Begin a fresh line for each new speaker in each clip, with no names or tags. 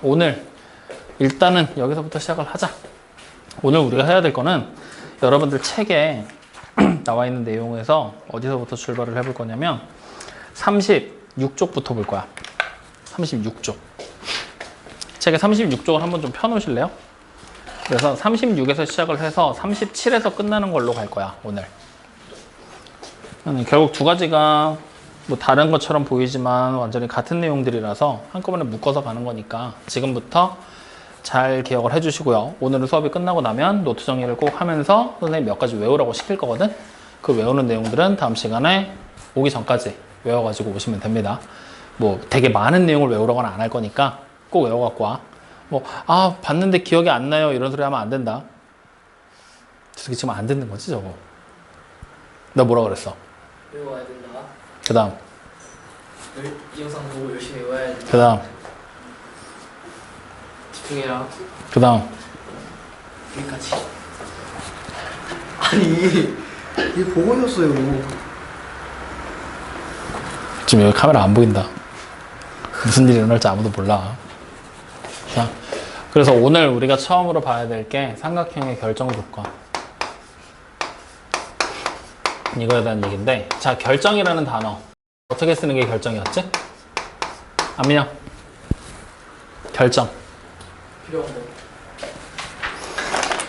오늘 일단은 여기서부터 시작을 하자. 오늘 우리가 해야 될 거는 여러분들 책에 나와 있는 내용에서 어디서부터 출발을 해볼 거냐면 36쪽부터 볼 거야. 36쪽. 책에 36쪽을 한번 좀 펴놓으실래요? 그래서 36에서 시작을 해서 37에서 끝나는 걸로 갈 거야, 오늘. 결국 두 가지가 뭐 다른 것처럼 보이지만 완전히 같은 내용들이라서 한꺼번에 묶어서 가는 거니까 지금부터 잘 기억을 해주시고요. 오늘은 수업이 끝나고 나면 노트 정리를 꼭 하면서 선생님이 몇 가지 외우라고 시킬 거거든. 그 외우는 내용들은 다음 시간에 오기 전까지 외워가지고 오시면 됩니다. 뭐 되게 많은 내용을 외우라고는 안 할 거니까 꼭 외워갖고 와. 봤는데 기억이 안 나요 이런 소리 하면 안 된다. 저게 지금 안 듣는 거지 저거? 나 뭐라 그랬어?
외워야 된다.
그 다음
이 영상 보고 열심히 외워야 된다.
그 다음
집중해라.
그 다음
여기까지. 아니 이게 보고 있었어요.
지금 여기 카메라 안 보인다. 무슨 일이 일어날지 아무도 몰라. 자, 그래서 오늘 우리가 처음으로 봐야 될 게 삼각형의 결정 조건. 이거에 대한 얘기인데, 자, 결정이라는 단어 어떻게 쓰는 게 결정이었지? 안민영, 결정.
필요한 거.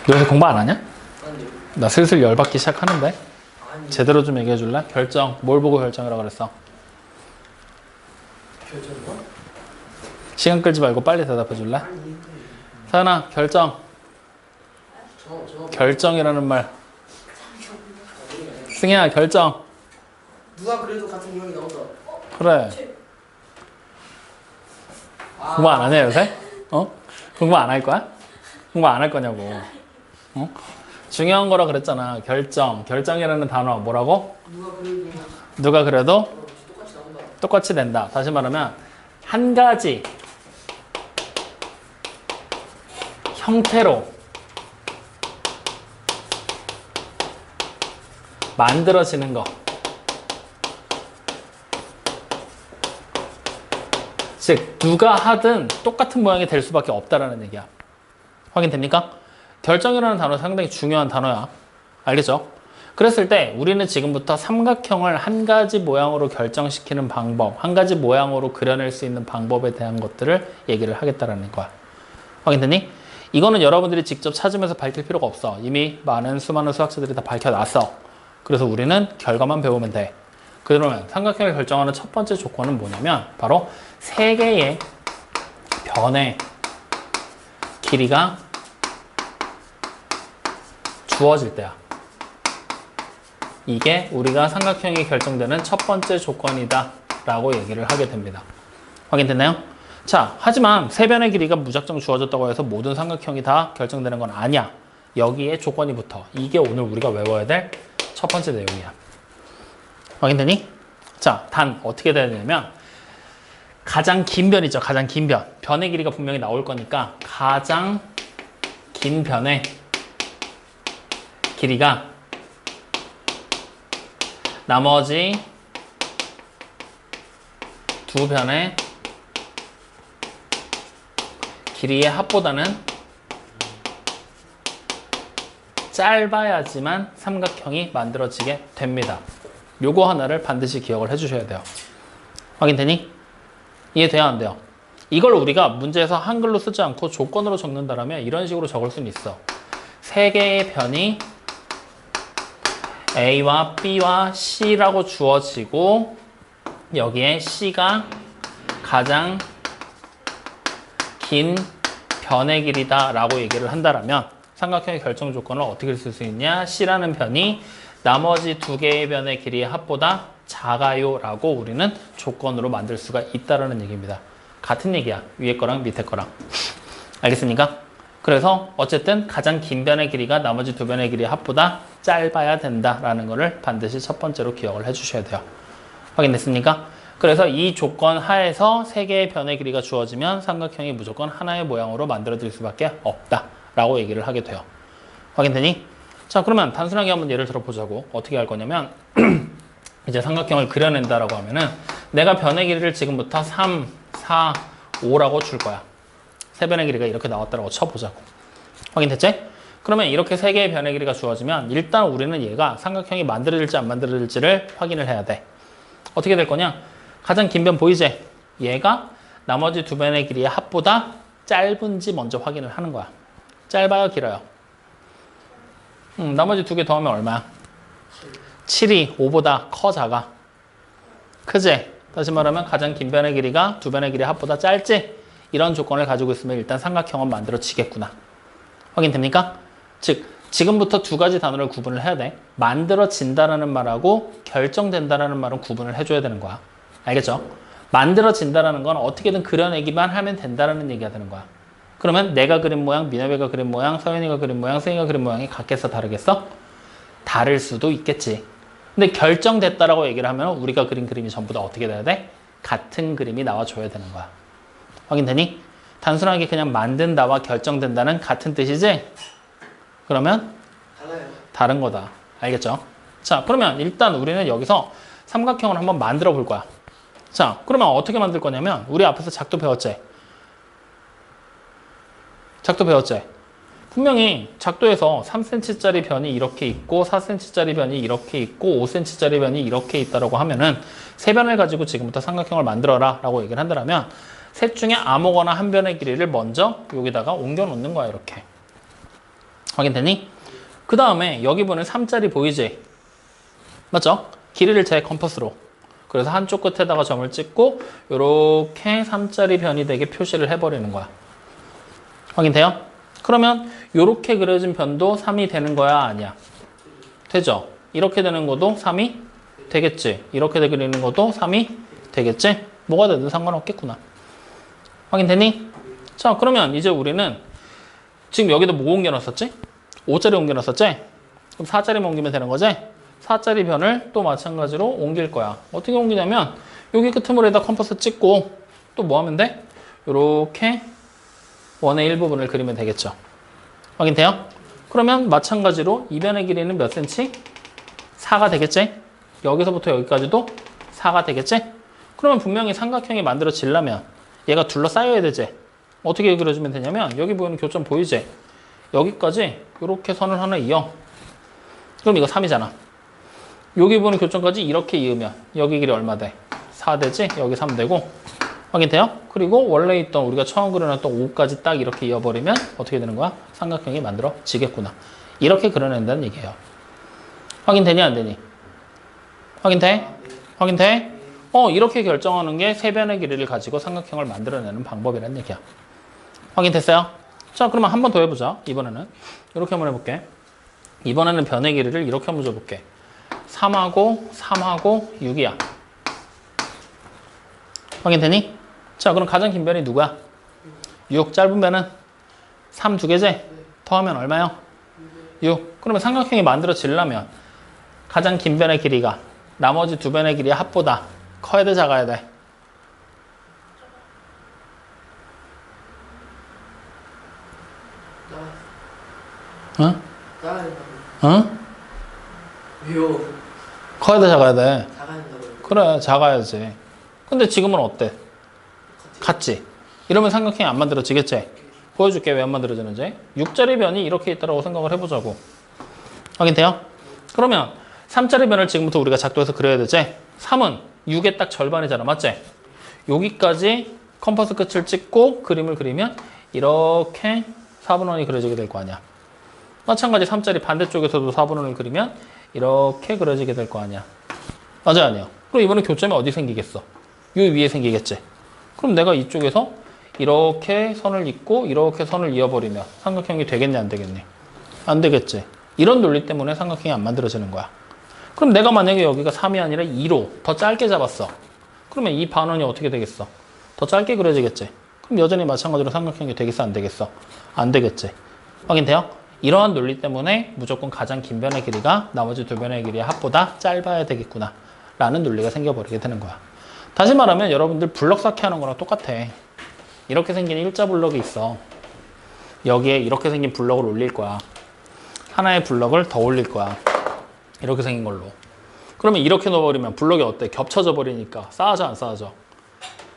너 요새 공부 안 하냐?
아니요.
나 슬슬 열받기 시작하는데
아니.
제대로 좀 얘기해 줄래? 결정, 뭘 보고 결정이라고 그랬어?
결정이요?
시간 끌지 말고 빨리 대답해 줄래?
아니.
서연아, 결정.
저
결정이라는 말. 승희야, 결정.
누가 그래도 같은 유형이 나온다.
그래. 공부 안 하냐 요새? 공부 안 할 거야? 공부 안 할 거냐고. 중요한 거라 그랬잖아. 결정. 결정이라는 단어 뭐라고? 누가 그래도
똑같이 나온다.
똑같이 된다. 다시 말하면 한 가지 형태로 만들어지는 거. 즉 누가 하든 똑같은 모양이 될 수밖에 없다라는 얘기야. 확인됩니까? 결정이라는 단어 상당히 중요한 단어야. 알겠죠? 그랬을 때 우리는 지금부터 삼각형을 한 가지 모양으로 결정시키는 방법, 한 가지 모양으로 그려낼 수 있는 방법에 대한 것들을 얘기를 하겠다라는 거야. 확인됐니? 이거는 여러분들이 직접 찾으면서 밝힐 필요가 없어. 이미 수많은 수학자들이 다 밝혀놨어. 그래서 우리는 결과만 배우면 돼. 그러면 삼각형을 결정하는 첫 번째 조건은 뭐냐면 바로 세 개의 변의 길이가 주어질 때야. 이게 우리가 삼각형이 결정되는 첫 번째 조건이다 라고 얘기를 하게 됩니다. 확인됐나요? 자, 하지만 세 변의 길이가 무작정 주어졌다고 해서 모든 삼각형이 다 결정되는 건 아니야. 여기에 조건이 붙어. 이게 오늘 우리가 외워야 될 첫 번째 내용이야. 확인되니? 자, 단 어떻게 돼야 되냐면 가장 긴 변이죠. 가장 긴 변. 변의 길이가 분명히 나올 거니까 가장 긴 변의 길이가 나머지 두 변의 길이의 합보다는 짧아야지만 삼각형이 만들어지게 됩니다. 요거 하나를 반드시 기억을 해주셔야 돼요. 확인되니? 이해돼야 안 돼요? 이걸 우리가 문제에서 한글로 쓰지 않고 조건으로 적는다면 이런 식으로 적을 수는 있어. 세 개의 변이 A와 B와 C라고 주어지고 여기에 C가 가장 긴 변의 길이다 라고 얘기를 한다면 삼각형의 결정 조건을 어떻게 쓸 수 있냐? C라는 변이 나머지 두 개의 변의 길이의 합보다 작아요 라고 우리는 조건으로 만들 수가 있다는 얘기입니다. 같은 얘기야. 위에 거랑 밑에 거랑. 알겠습니까? 그래서 어쨌든 가장 긴 변의 길이가 나머지 두 변의 길이의 합보다 짧아야 된다라는 것을 반드시 첫 번째로 기억을 해주셔야 돼요. 확인됐습니까? 그래서 이 조건 하에서 세 개의 변의 길이가 주어지면 삼각형이 무조건 하나의 모양으로 만들어질 수밖에 없다라고 얘기를 하게 돼요. 확인되니? 자, 그러면 단순하게 한번 예를 들어보자고. 어떻게 할 거냐면 이제 삼각형을 그려낸다라고 하면은 내가 변의 길이를 지금부터 3, 4, 5라고 줄 거야. 세 변의 길이가 이렇게 나왔다고 쳐보자고. 확인됐지? 그러면 이렇게 세 개의 변의 길이가 주어지면 일단 우리는 얘가 삼각형이 만들어질지 안 만들어질지를 확인을 해야 돼. 어떻게 될 거냐? 가장 긴 변 보이지? 얘가 나머지 두 변의 길이의 합보다 짧은지 먼저 확인을 하는 거야. 짧아요, 길어요? 나머지 두 개 더하면 얼마야? 7이 5보다 커, 작아? 크지? 다시 말하면 가장 긴 변의 길이가 두 변의 길이의 합보다 짧지? 이런 조건을 가지고 있으면 일단 삼각형은 만들어지겠구나. 확인됩니까? 즉, 지금부터 두 가지 단어를 구분을 해야 돼. 만들어진다라는 말하고 결정된다라는 말은 구분을 해줘야 되는 거야. 알겠죠? 만들어진다라는 건 어떻게든 그려내기만 하면 된다라는 얘기가 되는 거야. 그러면 내가 그린 모양, 미나베가 그린 모양, 서연이가 그린 모양, 승희가 그린 모양이 같겠어, 다르겠어? 다를 수도 있겠지. 근데 결정됐다라고 얘기를 하면 우리가 그린 그림이 전부 다 어떻게 돼야 돼? 같은 그림이 나와줘야 되는 거야. 확인되니? 단순하게 그냥 만든다와 결정된다는 같은 뜻이지? 그러면
달라요.
다른 거다. 알겠죠? 자, 그러면 일단 우리는 여기서 삼각형을 한번 만들어 볼 거야. 자, 그러면 어떻게 만들 거냐면 우리 앞에서 작도 배웠지? 작도 배웠지? 분명히 작도에서 3cm짜리 변이 이렇게 있고 4cm짜리 변이 이렇게 있고 5cm짜리 변이 이렇게 있다라고 하면은 세 변을 가지고 지금부터 삼각형을 만들어라 라고 얘기를 한다면 셋 중에 아무거나 한 변의 길이를 먼저 여기다가 옮겨 놓는 거야, 이렇게. 확인되니? 그 다음에 여기 보는 3짜리 보이지? 맞죠? 길이를 재 컴퍼스로. 그래서 한쪽 끝에다가 점을 찍고 이렇게 3짜리 변이 되게 표시를 해버리는 거야. 확인돼요? 그러면 이렇게 그려진 변도 3이 되는 거야, 아니야? 되죠? 이렇게 되는 것도 3이 되겠지? 이렇게 그리는 것도 3이 되겠지? 뭐가 되든 상관없겠구나. 확인되니? 자, 그러면 이제 우리는 지금 여기다 뭐 옮겨놨었지? 5짜리 옮겨놨었지? 그럼 4짜리 옮기면 되는 거지? 4짜리 변을 또 마찬가지로 옮길 거야. 어떻게 옮기냐면 여기 끄트머리에다 컴퍼스 찍고 또 뭐 하면 돼? 이렇게 원의 일부분을 그리면 되겠죠. 확인돼요? 그러면 마찬가지로 이 변의 길이는 몇 cm? 4가 되겠지? 여기서부터 여기까지도 4가 되겠지? 그러면 분명히 삼각형이 만들어지려면 얘가 둘러싸여야 되지? 어떻게 그려주면 되냐면 여기 보이는 교점 보이지? 여기까지 이렇게 선을 하나 이어. 그럼 이거 3이잖아. 여기 보는 교점까지 이렇게 이으면 여기 길이 얼마 돼? 4 되지? 여기 3 되고. 확인돼요? 그리고 원래 있던 우리가 처음 그려놨던 5까지 딱 이렇게 이어버리면 어떻게 되는 거야? 삼각형이 만들어지겠구나. 이렇게 그려낸다는 얘기예요. 확인되니 안 되니? 확인돼? 확인돼? 이렇게 결정하는 게 세 변의 길이를 가지고 삼각형을 만들어내는 방법이라는 얘기야. 확인됐어요? 자, 그러면 한 번 더 해보자. 이번에는 이렇게 한번 해볼게. 이번에는 변의 길이를 이렇게 한번 줘볼게. 3하고 3하고 6이야. 확인되니? 자, 그럼 가장 긴 변이 누구야? 6. 짧은 변은 3 두 개지? 더하면 얼마요? 6. 그러면 삼각형이 만들어지려면 가장 긴 변의 길이가 나머지 두 변의 길이의 합보다 커야 돼, 작아야 돼? 응?
나가야 된다고.
응?
왜요?
커야 돼, 작아야 돼?
나가야 된다고요.
그래, 작아야지. 근데 지금은 어때? 같지? 이러면 삼각형이 안 만들어지겠지? 보여줄게, 왜 안 만들어지는지. 6짜리 변이 이렇게 있다고 생각을 해보자고. 확인돼요? 그러면 3짜리 변을 지금부터 우리가 작도해서 그려야 되지? 3은 6의 딱 절반이잖아, 맞지? 여기까지 컴퍼스 끝을 찍고 그림을 그리면 이렇게 4분원이 그려지게 될 거 아니야. 마찬가지 3짜리 반대쪽에서도 4분원을 그리면 이렇게 그려지게 될 거 아니야. 맞아요, 아니에요? 그럼 이번에 교점이 어디 생기겠어? 요 위에 생기겠지? 그럼 내가 이쪽에서 이렇게 선을 잇고 이렇게 선을 이어버리면 삼각형이 되겠니, 안 되겠니? 안 되겠지. 이런 논리 때문에 삼각형이 안 만들어지는 거야. 그럼 내가 만약에 여기가 3이 아니라 2로 더 짧게 잡았어. 그러면 이 반원이 어떻게 되겠어? 더 짧게 그려지겠지. 그럼 여전히 마찬가지로 삼각형이 되겠어, 안 되겠어? 안 되겠지. 확인돼요? 이러한 논리 때문에 무조건 가장 긴 변의 길이가 나머지 두 변의 길이의 합보다 짧아야 되겠구나 라는 논리가 생겨버리게 되는 거야. 다시 말하면 여러분들 블럭 쌓기 하는 거랑 똑같아. 이렇게 생긴 일자 블럭이 있어. 여기에 이렇게 생긴 블럭을 올릴 거야. 하나의 블럭을 더 올릴 거야. 이렇게 생긴 걸로. 그러면 이렇게 넣어버리면 블럭이 어때? 겹쳐져 버리니까 쌓아져, 안 쌓아져?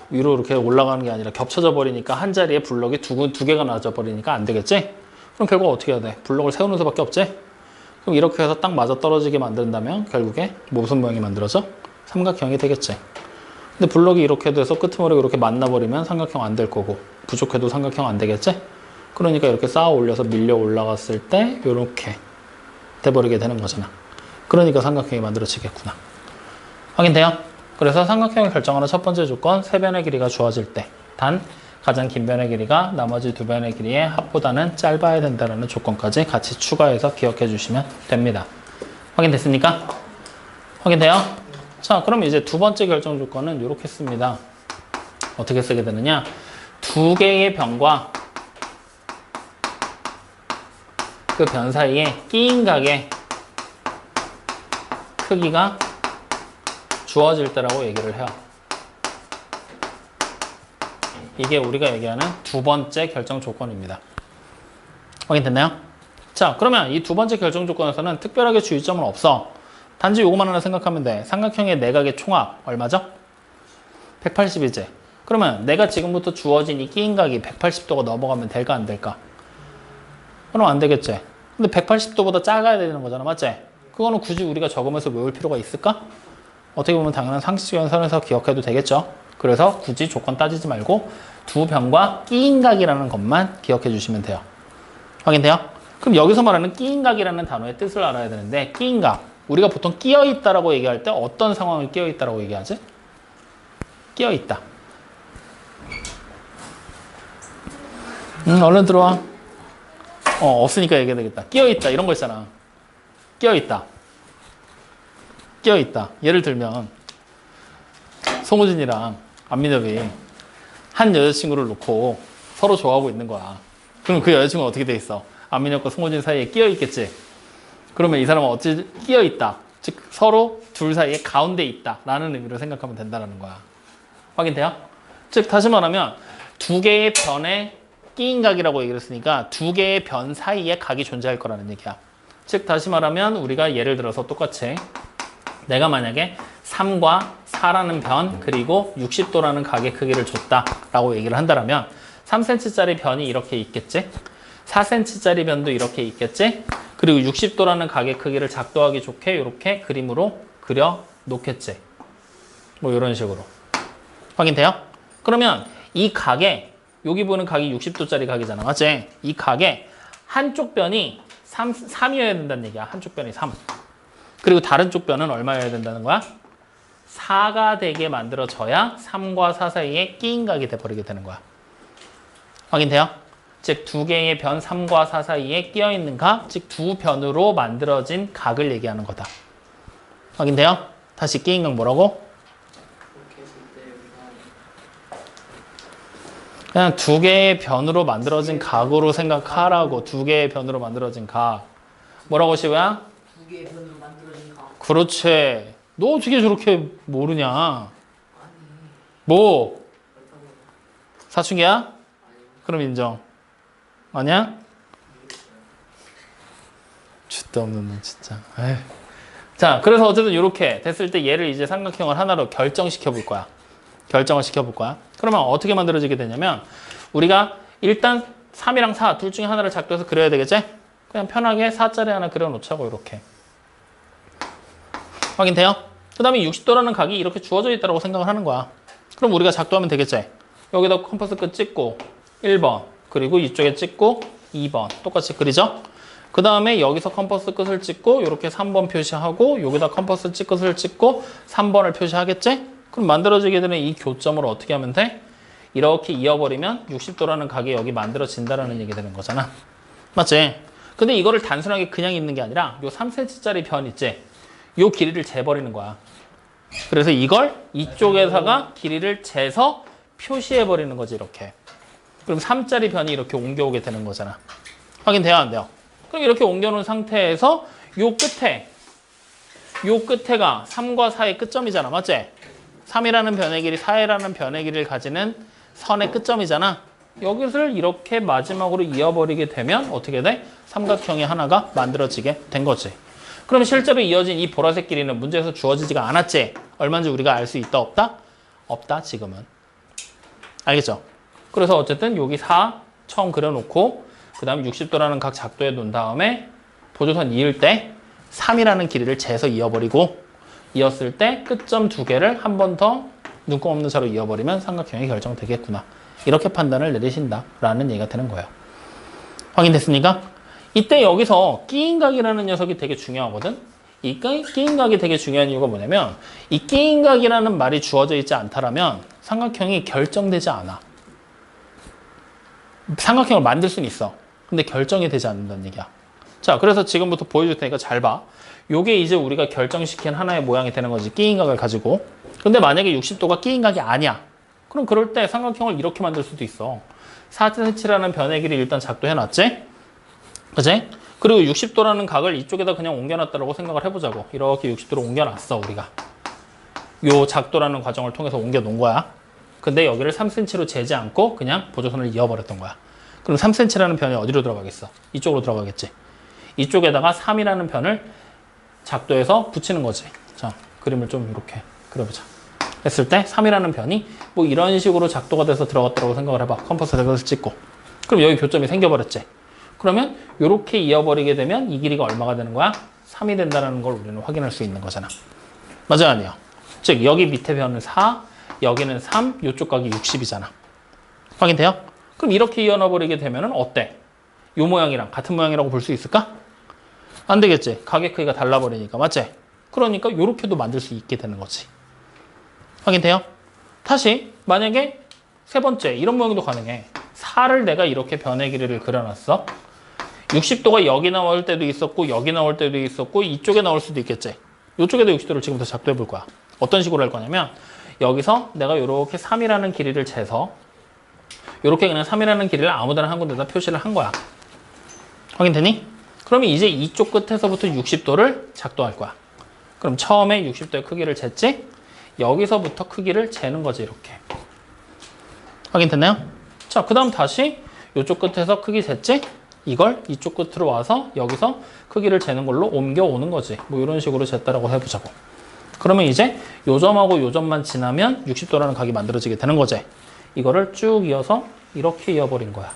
위로 이렇게 올라가는 게 아니라 겹쳐져 버리니까 한 자리에 블럭이 두 개가 나눠져 버리니까 안 되겠지? 그럼 결국 어떻게 해야 돼? 블럭을 세우는 수밖에 없지? 그럼 이렇게 해서 딱 맞아 떨어지게 만든다면 결국에 무슨 모양이 만들어져? 삼각형이 되겠지. 근데 블럭이 이렇게 돼서 끄트머리가 이렇게 만나버리면 삼각형 안 될 거고 부족해도 삼각형 안 되겠지? 그러니까 이렇게 쌓아 올려서 밀려 올라갔을 때 이렇게 돼버리게 되는 거잖아. 그러니까 삼각형이 만들어지겠구나. 확인돼요? 그래서 삼각형을 결정하는 첫 번째 조건, 세 변의 길이가 주어질 때 단 가장 긴 변의 길이가 나머지 두 변의 길이의 합보다는 짧아야 된다는 조건까지 같이 추가해서 기억해 주시면 됩니다. 확인됐습니까? 확인돼요? 자, 그럼 이제 두 번째 결정 조건은 이렇게 씁니다. 어떻게 쓰게 되느냐? 두 개의 변과 그 변 사이에 끼인 각의 크기가 주어질 때라고 얘기를 해요. 이게 우리가 얘기하는 두 번째 결정 조건입니다. 확인됐나요? 자, 그러면 이 두 번째 결정 조건에서는 특별하게 주의점은 없어. 단지 요거만 하나 생각하면 돼. 삼각형의 내각의 총합 얼마죠? 180이지. 그러면 내가 지금부터 주어진 이 끼인 각이 180도가 넘어가면 될까 안 될까? 그럼 안 되겠지. 근데 180도보다 작아야 되는 거잖아, 맞지? 그거는 굳이 우리가 적으면서 외울 필요가 있을까? 어떻게 보면 당연한 상식적인 선에서 기억해도 되겠죠. 그래서 굳이 조건 따지지 말고 두 변과 끼인 각이라는 것만 기억해 주시면 돼요. 확인돼요? 그럼 여기서 말하는 끼인 각이라는 단어의 뜻을 알아야 되는데, 끼인 각, 우리가 보통 끼어 있다라고 얘기할 때 어떤 상황을 끼어 있다라고 얘기하지? 끼어 있다. 얼른 들어와. 없으니까 얘기해야 되겠다. 끼어 있다 이런 거 있잖아. 끼어 있다. 끼어 있다. 예를 들면 송우진이랑 안민엽이 한 여자친구를 놓고 서로 좋아하고 있는 거야. 그럼 그 여자친구는 어떻게 돼 있어? 안민엽과 송우진 사이에 끼어 있겠지. 그러면 이 사람은 어찌 끼어 있다. 즉 서로 둘 사이에 가운데 있다 라는 의미로 생각하면 된다는 거야. 확인돼요? 즉 다시 말하면 두 개의 변의 끼인 각이라고 얘기를 했으니까 두 개의 변 사이에 각이 존재할 거라는 얘기야. 즉 다시 말하면 우리가 예를 들어서 똑같이 내가 만약에 3과 4라는 변 그리고 60도라는 각의 크기를 줬다라고 얘기를 한다면 3cm짜리 변이 이렇게 있겠지? 4cm짜리 변도 이렇게 있겠지? 그리고 60도라는 각의 크기를 작도하기 좋게 이렇게 그림으로 그려 놓겠지. 뭐 이런 식으로. 확인돼요? 그러면 이 각에 여기 보는 각이 60도짜리 각이잖아. 맞지? 이 각에 한쪽 변이 3이어야 된다는 얘기야. 한쪽 변이 3. 그리고 다른 쪽 변은 얼마여야 된다는 거야? 4가 되게 만들어져야 3과 4 사이에 끼인 각이 돼버리게 되는 거야. 확인돼요? 즉 두 개의 변 3과 4 사이에 끼어 있는 각, 즉 두 변으로 만들어진 각을 얘기하는 거다. 확인돼요? 다시 끼인 각 뭐라고? 그냥 두 개의 변으로 만들어진 각으로 생각하라고. 두 개의 변으로 만들어진 각. 뭐라고 시우야?
두 개의 변으로 만들어진 각.
그렇지. 너 어떻게 저렇게 모르냐?
아니.
뭐?
그렇다고.
사춘기야?
아니.
그럼 인정. 아니야? 쥐도 없는 놈 진짜. 에휴. 자, 그래서 어쨌든 이렇게 됐을 때 얘를 이제 삼각형을 하나로 결정시켜 볼 거야. 결정을 시켜볼 거야. 그러면 어떻게 만들어지게 되냐면 우리가 일단 3이랑 4 둘 중에 하나를 작도해서 그려야 되겠지? 그냥 편하게 4자리 하나 그려놓자고 이렇게. 확인돼요? 그 다음에 60도라는 각이 이렇게 주어져 있다고 생각을 하는 거야. 그럼 우리가 작도하면 되겠지? 여기다 컴퍼스 끝 찍고 1번 그리고 이쪽에 찍고 2번 똑같이 그리죠? 그 다음에 여기서 컴퍼스 끝을 찍고 이렇게 3번 표시하고 여기다 컴퍼스 끝을 찍고 3번을 표시하겠지? 그럼 만들어지게 되는 이 교점을 어떻게 하면 돼? 이렇게 이어버리면 60도라는 각이 여기 만들어진다라는 얘기 되는 거잖아. 맞지? 근데 이거를 단순하게 그냥 있는 게 아니라 요 3cm짜리 변 있지? 요 길이를 재버리는 거야. 그래서 이걸 이쪽에다가 길이를 재서 표시해버리는 거지 이렇게. 그럼 3짜리 변이 이렇게 옮겨오게 되는 거잖아. 확인돼요? 안 돼요? 그럼 이렇게 옮겨놓은 상태에서 요 끝에가 3과 4의 끝점이잖아. 맞지? 3이라는 변의 길이, 4라는 변의 길이를 가지는 선의 끝점이잖아. 여기를 이렇게 마지막으로 이어버리게 되면 어떻게 돼? 삼각형이 하나가 만들어지게 된 거지. 그럼 실제로 이어진 이 보라색 길이는 문제에서 주어지지가 않았지? 얼마인지 우리가 알 수 있다 없다? 없다 지금은. 알겠죠? 그래서 어쨌든 여기 4 처음 그려놓고 그 다음 60도라는 각 작도에 놓은 다음에 보조선 이을 때 3이라는 길이를 재서 이어버리고 이었을 때 끝점 두 개를 한 번 더 눈금 없는 차로 이어버리면 삼각형이 결정되겠구나. 이렇게 판단을 내리신다라는 얘기가 되는 거예요. 확인됐습니까? 이때 여기서 끼인각이라는 녀석이 되게 중요하거든. 이 끼인각이 되게 중요한 이유가 뭐냐면 이 끼인각이라는 말이 주어져 있지 않다라면 삼각형이 결정되지 않아. 삼각형을 만들 수는 있어. 근데 결정이 되지 않는다는 얘기야. 자, 그래서 지금부터 보여줄 테니까 잘 봐. 요게 이제 우리가 결정시킨 하나의 모양이 되는 거지. 끼인각을 가지고. 근데 만약에 60도가 끼인각이 아니야. 그럼 그럴 때 삼각형을 이렇게 만들 수도 있어. 4cm라는 변의 길이 일단 작도해놨지? 그치? 그리고 60도라는 각을 이쪽에다 그냥 옮겨놨다고 생각을 해보자고. 이렇게 60도로 옮겨놨어, 우리가. 요 작도라는 과정을 통해서 옮겨놓은 거야. 근데 여기를 3cm로 재지 않고 그냥 보조선을 이어버렸던 거야. 그럼 3cm라는 변이 어디로 들어가겠어? 이쪽으로 들어가겠지. 이쪽에다가 3이라는 변을 작도에서 붙이는 거지. 자, 그림을 좀 이렇게 그려보자. 했을 때 3이라는 변이 뭐 이런 식으로 작도가 돼서 들어갔다고 생각을 해봐. 컴퍼스에 그것을 찍고. 그럼 여기 교점이 생겨버렸지. 그러면 이렇게 이어버리게 되면 이 길이가 얼마가 되는 거야? 3이 된다는 걸 우리는 확인할 수 있는 거잖아. 맞아요, 아니에요? 즉 여기 밑에 변은 4, 여기는 3, 이쪽 각이 60이잖아. 확인돼요? 그럼 이렇게 이어놔버리게 되면 어때? 이 모양이랑 같은 모양이라고 볼 수 있을까? 안 되겠지. 각의 크기가 달라버리니까. 맞지? 그러니까 이렇게도 만들 수 있게 되는 거지. 확인돼요? 다시 만약에 세 번째 이런 모양도 가능해. 4를 내가 이렇게 변의 길이를 그려놨어. 60도가 여기 나올 때도 있었고 여기 나올 때도 있었고 이쪽에 나올 수도 있겠지. 이쪽에도 60도를 지금부터 작도해 볼 거야. 어떤 식으로 할 거냐면 여기서 내가 이렇게 3이라는 길이를 재서 이렇게 그냥 3이라는 길이를 아무데나 한 군데다 표시를 한 거야. 확인되니? 그러면 이제 이쪽 끝에서부터 60도를 작도할 거야. 그럼 처음에 60도의 크기를 쟀지? 여기서부터 크기를 재는 거지, 이렇게. 확인됐나요? 자, 그 다음 다시 이쪽 끝에서 크기 쟀지? 이걸 이쪽 끝으로 와서 여기서 크기를 재는 걸로 옮겨오는 거지. 뭐 이런 식으로 쟀다라고 해보자고. 그러면 이제 요 점하고 요 점만 지나면 60도라는 각이 만들어지게 되는 거지. 이거를 쭉 이어서 이렇게 이어버린 거야.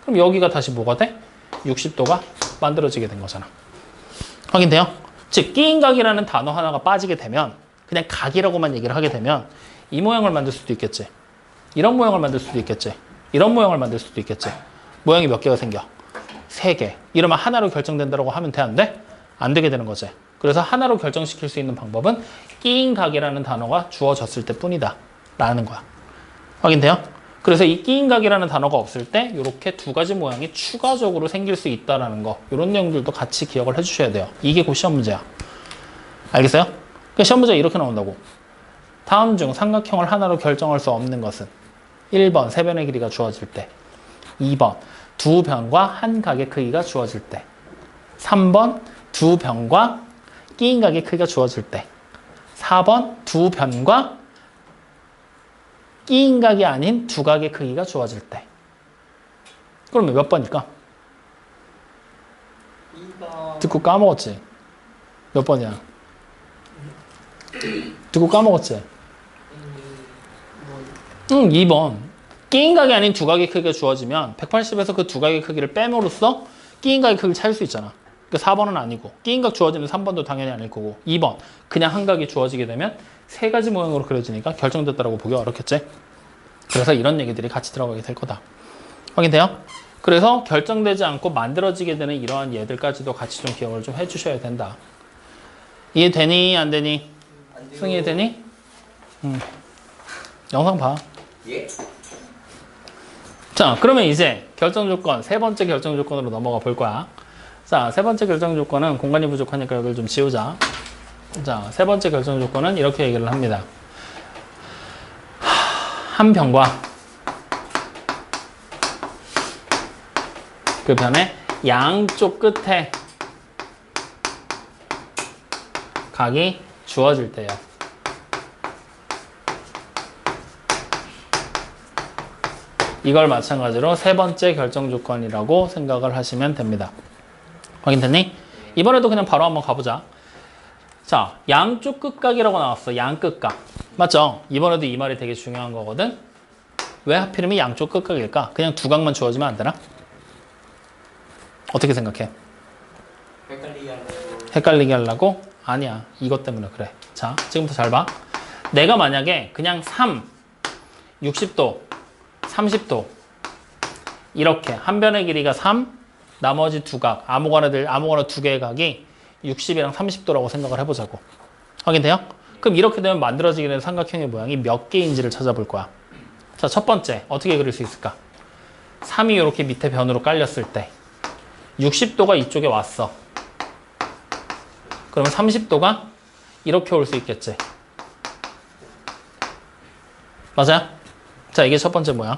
그럼 여기가 다시 뭐가 돼? 60도가 만들어지게 된 거잖아. 확인돼요? 즉 끼인각이라는 단어 하나가 빠지게 되면 그냥 각이라고만 얘기를 하게 되면 이 모양을 만들 수도 있겠지. 이런 모양을 만들 수도 있겠지. 이런 모양을 만들 수도 있겠지. 모양이 몇 개가 생겨? 3개. 이러면 하나로 결정된다고 하면 돼, 안 돼? 안 되게 되는 거지. 그래서 하나로 결정시킬 수 있는 방법은 끼인각이라는 단어가 주어졌을 때 뿐이다 라는 거야. 확인돼요? 그래서 이 끼인각이라는 단어가 없을 때 이렇게 두 가지 모양이 추가적으로 생길 수 있다는 거, 이런 내용들도 같이 기억을 해주셔야 돼요. 이게 곧 시험 문제야. 알겠어요? 그러니까 시험 문제가 이렇게 나온다고. 다음 중 삼각형을 하나로 결정할 수 없는 것은 1번 세 변의 길이가 주어질 때, 2번 두 변과 한 각의 크기가 주어질 때, 3번 두 변과 끼인각의 크기가 주어질 때, 4번 두 변과 끼인각이 아닌 두 각의 크기가 주어질 때. 그러면 몇 번일까?
2번.
듣고 까먹었지? 몇 번이야? 듣고 까먹었지? 2번. 끼인각이 아닌 두 각의 크기가 주어지면 180에서 그 두 각의 크기를 빼므로써 끼인각의 크기를 찾을 수 있잖아. 그러니까 4번은 아니고 끼인각 주어지면 3번도 당연히 아닐 거고 2번 그냥 한 각이 주어지게 되면 세 가지 모양으로 그려지니까 결정됐다라고 보기 어렵겠지? 그래서 이런 얘기들이 같이 들어가게 될 거다. 확인돼요? 그래서 결정되지 않고 만들어지게 되는 이러한 얘들까지도 같이 좀 기억을 좀 해주셔야 된다. 이해되니? 안 되니?
안 돼요.
승희 되니? 영상 봐.
예?
자, 그러면 이제 결정 조건, 세 번째 결정 조건으로 넘어가 볼 거야. 자, 세 번째 결정 조건은 공간이 부족하니까 여기를 좀 지우자. 자, 세 번째 결정 조건은 이렇게 얘기를 합니다. 한 변과 그 변의 양쪽 끝에 각이 주어질 때요. 이걸 마찬가지로 세 번째 결정 조건이라고 생각을 하시면 됩니다. 확인됐니? 이번에도 그냥 바로 한번 가보자. 자, 양쪽 끝각이라고 나왔어. 양끝각. 맞죠? 이번에도 이 말이 되게 중요한 거거든. 왜 하필이면 양쪽 끝각일까? 그냥 두 각만 주어지면 안 되나? 어떻게 생각해? 헷갈리게 하려고? 아니야. 이것 때문에 그래. 자, 지금부터 잘 봐. 내가 만약에 그냥 3, 60도, 30도 이렇게 한 변의 길이가 3, 나머지 두 각, 아무거나 두 개의 각이 60이랑 30도라고 생각을 해보자고. 확인돼요? 그럼 이렇게 되면 만들어지게 되는 삼각형의 모양이 몇 개인지를 찾아볼 거야. 자, 첫 번째 어떻게 그릴 수 있을까? 3이 이렇게 밑에 변으로 깔렸을 때 60도가 이쪽에 왔어. 그러면 30도가 이렇게 올 수 있겠지. 맞아요? 자, 이게 첫 번째 모양.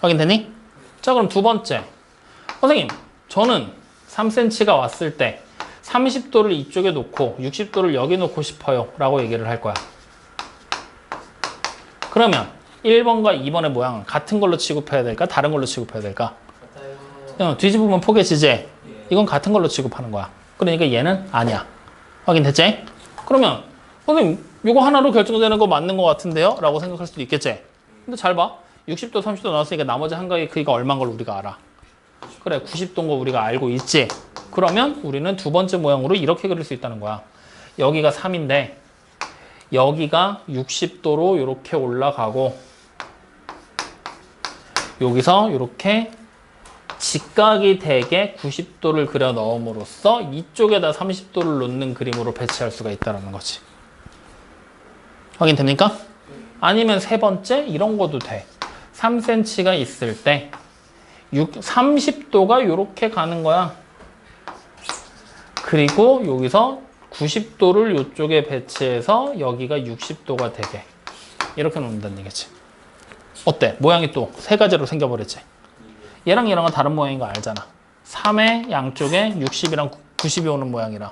확인되니? 자, 그럼 두 번째. 선생님, 저는 3cm가 왔을 때 30도를 이쪽에 놓고 60도를 여기 놓고 싶어요 라고 얘기를 할 거야. 그러면 1번과 2번의 모양은 같은 걸로 취급해야 될까? 다른 걸로 취급해야 될까? 뒤집으면 포개지지? 이건 같은 걸로 취급하는 거야. 그러니까 얘는 아니야. 확인됐지? 그러면 선생님 이거 하나로 결정되는 거 맞는 거 같은데요? 라고 생각할 수도 있겠지? 근데 잘 봐. 60도 30도 나왔으니까 나머지 한 각의 크기가 얼마인 걸 우리가 알아. 그래 90도인 거 우리가 알고 있지? 그러면 우리는 두 번째 모양으로 이렇게 그릴 수 있다는 거야. 여기가 3인데 여기가 60도로 이렇게 올라가고 여기서 이렇게 직각이 되게 90도를 그려 넣음으로써 이쪽에다 30도를 놓는 그림으로 배치할 수가 있다는 거지. 확인됩니까? 아니면 세 번째 이런 것도 돼. 3cm가 있을 때 30도가 이렇게 가는 거야. 그리고 여기서 90도를 이쪽에 배치해서 여기가 60도가 되게 이렇게 놓는다는 얘기지. 어때? 모양이 또 세 가지로 생겨버렸지. 얘랑 얘랑은 다른 모양인 거 알잖아. 3의 양쪽에 60이랑 90이 오는 모양이랑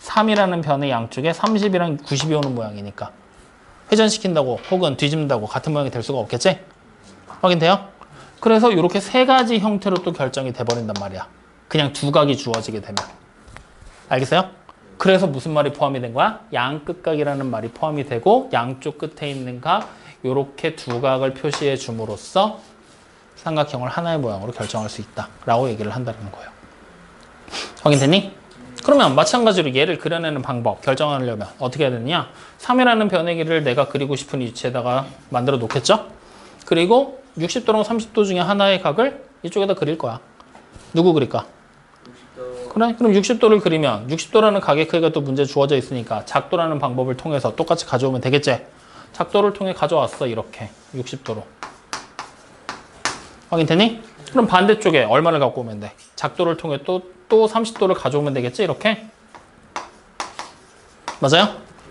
3이라는 변의 양쪽에 30이랑 90이 오는 모양이니까 회전시킨다고 혹은 뒤집는다고 같은 모양이 될 수가 없겠지? 확인돼요? 그래서 이렇게 세 가지 형태로 또 결정이 돼버린단 말이야. 그냥 두 각이 주어지게 되면. 알겠어요? 그래서 무슨 말이 포함이 된 거야? 양끝각이라는 말이 포함이 되고 양쪽 끝에 있는 각 이렇게 두 각을 표시해 줌으로써 삼각형을 하나의 모양으로 결정할 수 있다 라고 얘기를 한다는 거예요. 확인됐니? 그러면 마찬가지로 얘를 그려내는 방법 결정하려면 어떻게 해야 되느냐? 3이라는 변의 길이를 내가 그리고 싶은 위치에다가 만들어 놓겠죠? 그리고 60도랑 30도 중에 하나의 각을 이쪽에다 그릴 거야. 누구 그릴까? 60도. 그래? 그럼 60도를 그리면 60도라는 각의 크기가 또 문제 주어져 있으니까 작도라는 방법을 통해서 똑같이 가져오면 되겠지? 작도를 통해 가져왔어. 이렇게 60도로. 확인되니? 그럼 반대쪽에 얼마를 갖고 오면 돼? 작도를 통해 또 30도를 가져오면 되겠지? 이렇게? 맞아요?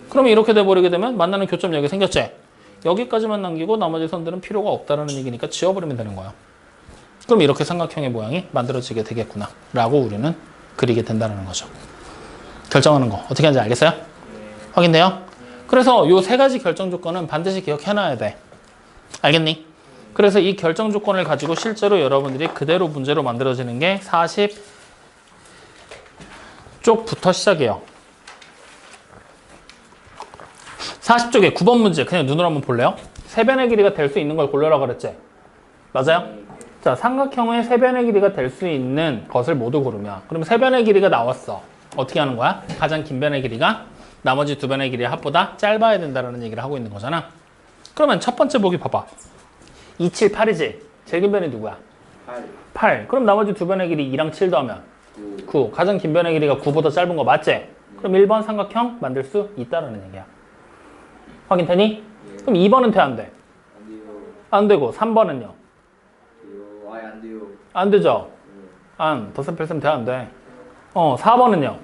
그러면 이렇게 돼버리게 되면 만나는 교점 여기 생겼지? 여기까지만 남기고 나머지 선들은 필요가 없다는 얘기니까 지워버리면 되는 거야. 그럼 이렇게 삼각형의 모양이 만들어지게 되겠구나 라고 우리는 그리게 된다는 거죠. 결정하는 거 어떻게 하는지 알겠어요? 확인돼요? 그래서 이 세 가지 결정 조건은 반드시 기억해놔야 돼. 알겠니? 그래서 이 결정 조건을 가지고 실제로 여러분들이 그대로 문제로 만들어지는 게 40쪽부터 시작이에요. 40쪽에 9번 문제 그냥 눈으로 한번 볼래요? 세 변의 길이가 될 수 있는 걸 골라라 그랬지? 맞아요? 자, 삼각형의 세 변의 길이가 될 수 있는 것을 모두 고르면 그럼 세 변의 길이가 나왔어. 어떻게 하는 거야? 가장 긴 변의 길이가 나머지 두 변의 길이의 합보다 짧아야 된다는 얘기를 하고 있는 거잖아. 그러면 첫 번째 보기 봐봐. 2, 7, 8이지? 제일 긴 변이 누구야? 8. 그럼 나머지 두 변의 길이 2랑 7 더하면 9. 가장 긴 변의 길이가 9보다 짧은 거 맞지? 그럼 1번 삼각형 만들 수 있다는 얘기야. 확인되니? 그럼 2번은 돼, 안 돼? 안 되고 3번은요?
아예 안 돼요.
안 되죠? 안. 덧셈 뺄셈 돼, 안 돼? 4번은요?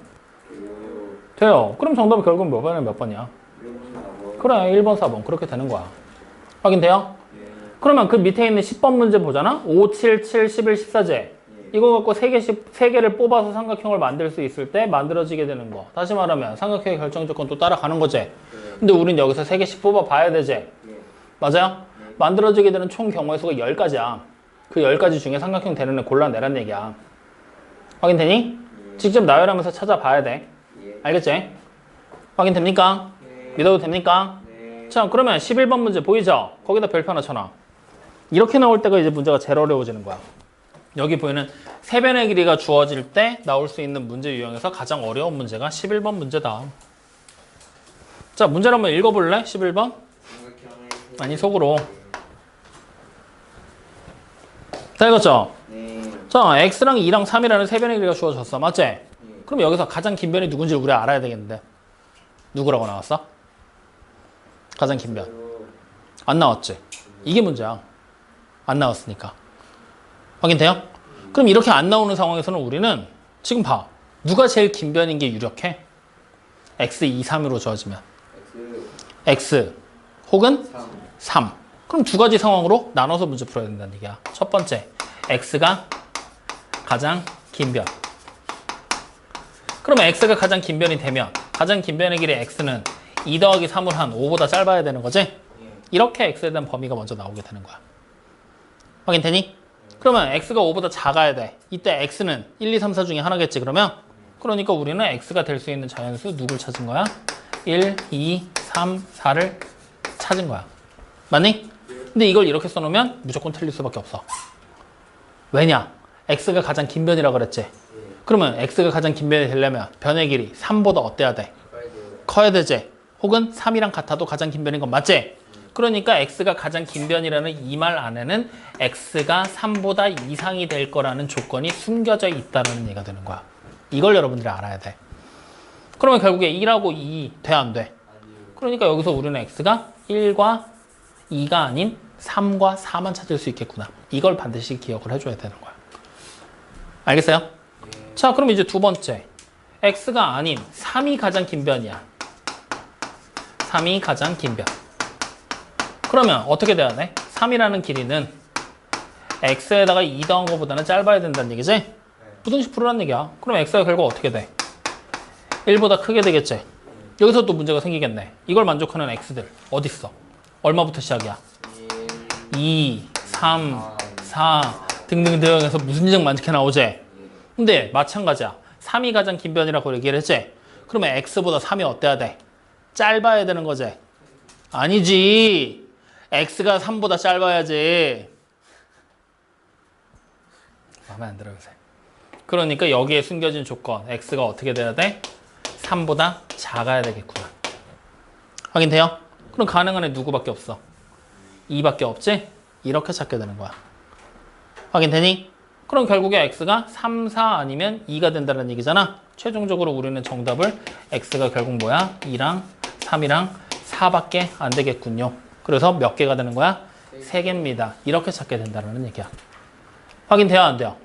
돼요. 그럼 정답이 결국 몇 번이야, 몇 번이야? 그래, 1번, 4번. 그렇게 되는 거야. 확인돼요? 그러면 그 밑에 있는 10번 문제 보잖아? 5, 7, 7, 11, 14제. 이거 갖고 3개를 뽑아서 삼각형을 만들 수 있을 때 만들어지게 되는 거. 다시 말하면 삼각형의 결정 조건 또 따라가는 거지. 근데 우린 여기서 3개씩 뽑아 봐야 되지. 맞아요? 만들어지게 되는 총 경우의 수가 10가지야. 그 10가지 중에 삼각형 되는 애 골라내란 얘기야. 확인되니? 직접 나열하면서 찾아봐야 돼. 알겠지? 확인됩니까? 믿어도 됩니까? 자, 그러면 11번 문제 보이죠? 거기다 별표 하나 쳐놔. 이렇게 나올 때가 이제 문제가 제일 어려워지는 거야. 여기 보이는 세 변의 길이가 주어질 때 나올 수 있는 문제 유형에서 가장 어려운 문제가 11번 문제다. 자, 문제를 한번 읽어볼래? 11번? 아니, 속으로. 다 읽었죠?
네.
자, x랑 2랑 3이라는 세 변의 길이가 주어졌어. 맞지? 그럼 여기서 가장 긴 변이 누군지 우리가 알아야 되겠는데. 누구라고 나왔어? 가장 긴 변. 안 나왔지? 이게 문제야. 안 나왔으니까. 확인돼요? 그럼 이렇게 안 나오는 상황에서는 우리는 지금 봐. 누가 제일 긴 변인 게 유력해? x 2, 3으로 주어지면. x 혹은 3. 그럼 두 가지 상황으로 나눠서 문제 풀어야 된다는 얘기야. 첫 번째, x가 가장 긴 변. 그러면 x가 가장 긴 변이 되면 가장 긴 변의 길이 x는 2 더하기 3을 한 5보다 짧아야 되는 거지? 이렇게 x에 대한 범위가 먼저 나오게 되는 거야. 확인되니? 그러면 x가 5보다 작아야 돼. 이때 x는 1, 2, 3, 4 중에 하나겠지 그러면? 그러니까 우리는 x가 될 수 있는 자연수 누굴 찾은 거야? 1, 2, 3, 4를 찾은 거야. 맞니? 근데 이걸 이렇게 써놓으면 무조건 틀릴 수밖에 없어. 왜냐? x가 가장 긴 변이라 그랬지? 그러면 x가 가장 긴 변이 되려면 변의 길이 3보다 어때야 돼? 커야 되지? 혹은 3이랑 같아도 가장 긴 변인 건 맞지? 그러니까 x가 가장 긴 변이라는 이 말 안에는 x가 3보다 이상이 될 거라는 조건이 숨겨져 있다는 얘기가 되는 거야. 이걸 여러분들이 알아야 돼. 그러면 결국에 1하고 2 돼, 안 돼? 그러니까 여기서 우리는 x가 1과 2가 아닌 3과 4만 찾을 수 있겠구나. 이걸 반드시 기억을 해줘야 되는 거야. 알겠어요? 자, 그럼 이제 두 번째. x가 아닌 3이 가장 긴 변이야. 3이 가장 긴 변. 그러면 어떻게 돼야 돼? 3이라는 길이는 x에다가 2 더한 것보다는 짧아야 된다는 얘기지? 부등식 풀으라는 얘기야. 그럼 x가 결국 어떻게 돼? 1보다 크게 되겠지? 여기서 또 문제가 생기겠네. 이걸 만족하는 x들 어디 있어? 얼마부터 시작이야? 2, 3, 4 등등등 해서 무슨 인정 만족해 나오지? 근데 마찬가지야. 3이 가장 긴 변이라고 얘기를 했지? 그러면 x보다 3이 어때야 돼? 짧아야 되는 거지? 아니지. x가 3보다 짧아야지. 마음에 안 들어 요새. 그러니까 여기에 숨겨진 조건 x가 어떻게 돼야 돼? 3보다 작아야 되겠구나. 확인돼요? 그럼 가능한 애 누구밖에 없어? 2밖에 없지? 이렇게 찾게 되는 거야. 확인되니? 그럼 결국에 x가 3, 4 아니면 2가 된다는 얘기잖아. 최종적으로 우리는 정답을 x가 결국 뭐야? 2랑 3이랑 4밖에 안 되겠군요. 그래서 몇 개가 되는 거야? 3개입니다. 이렇게 찾게 된다는 얘기야. 확인돼요? 안 돼요?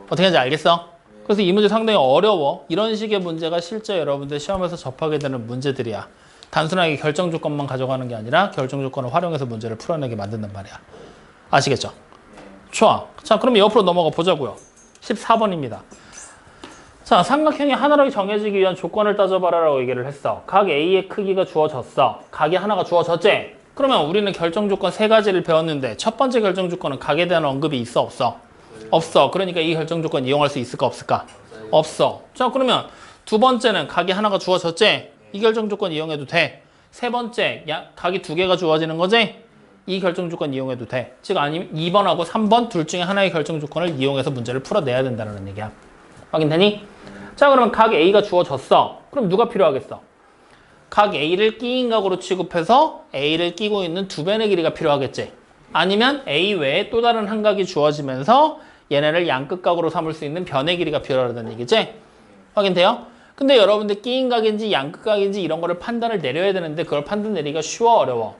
어떻게 하는지 알겠어? 그래서 이 문제 상당히 어려워. 이런 식의 문제가 실제 여러분들 시험에서 접하게 되는 문제들이야. 단순하게 결정 조건만 가져가는 게 아니라 결정 조건을 활용해서 문제를 풀어내게 만든단 말이야. 아시겠죠? 좋아. 자, 그럼 옆으로 넘어가 보자고요. 14번입니다. 자, 삼각형이 하나로 정해지기 위한 조건을 따져봐라라고 얘기를 했어. 각 A의 크기가 주어졌어. 각이 하나가 주어졌지? 그러면 우리는 결정 조건 3가지를 배웠는데 첫 번째 결정 조건은 각에 대한 언급이 있어, 없어? 없어. 그러니까 이 결정 조건 이용할 수 있을까, 없을까? 없어. 자, 그러면 두 번째는 각이 하나가 주어졌지? 이 결정 조건 이용해도 돼. 세 번째, 각이 2개가 주어지는 거지? 이 결정 조건 이용해도 돼. 즉 아니면 2번하고 3번 둘 중에 하나의 결정 조건을 이용해서 문제를 풀어내야 된다는 얘기야. 확인되니? 자, 그러면 각 A가 주어졌어. 그럼 누가 필요하겠어? 각 A를 끼인 각으로 취급해서 A를 끼고 있는 두 변의 길이가 필요하겠지. 아니면 A 외에 또 다른 한 각이 주어지면서 얘네를 양끝각으로 삼을 수 있는 변의 길이가 필요하다는 얘기지? 확인돼요? 근데 여러분들 끼인 각인지 양끝각인지 이런 거를 판단을 내려야 되는데 그걸 판단 내리기가 쉬워, 어려워?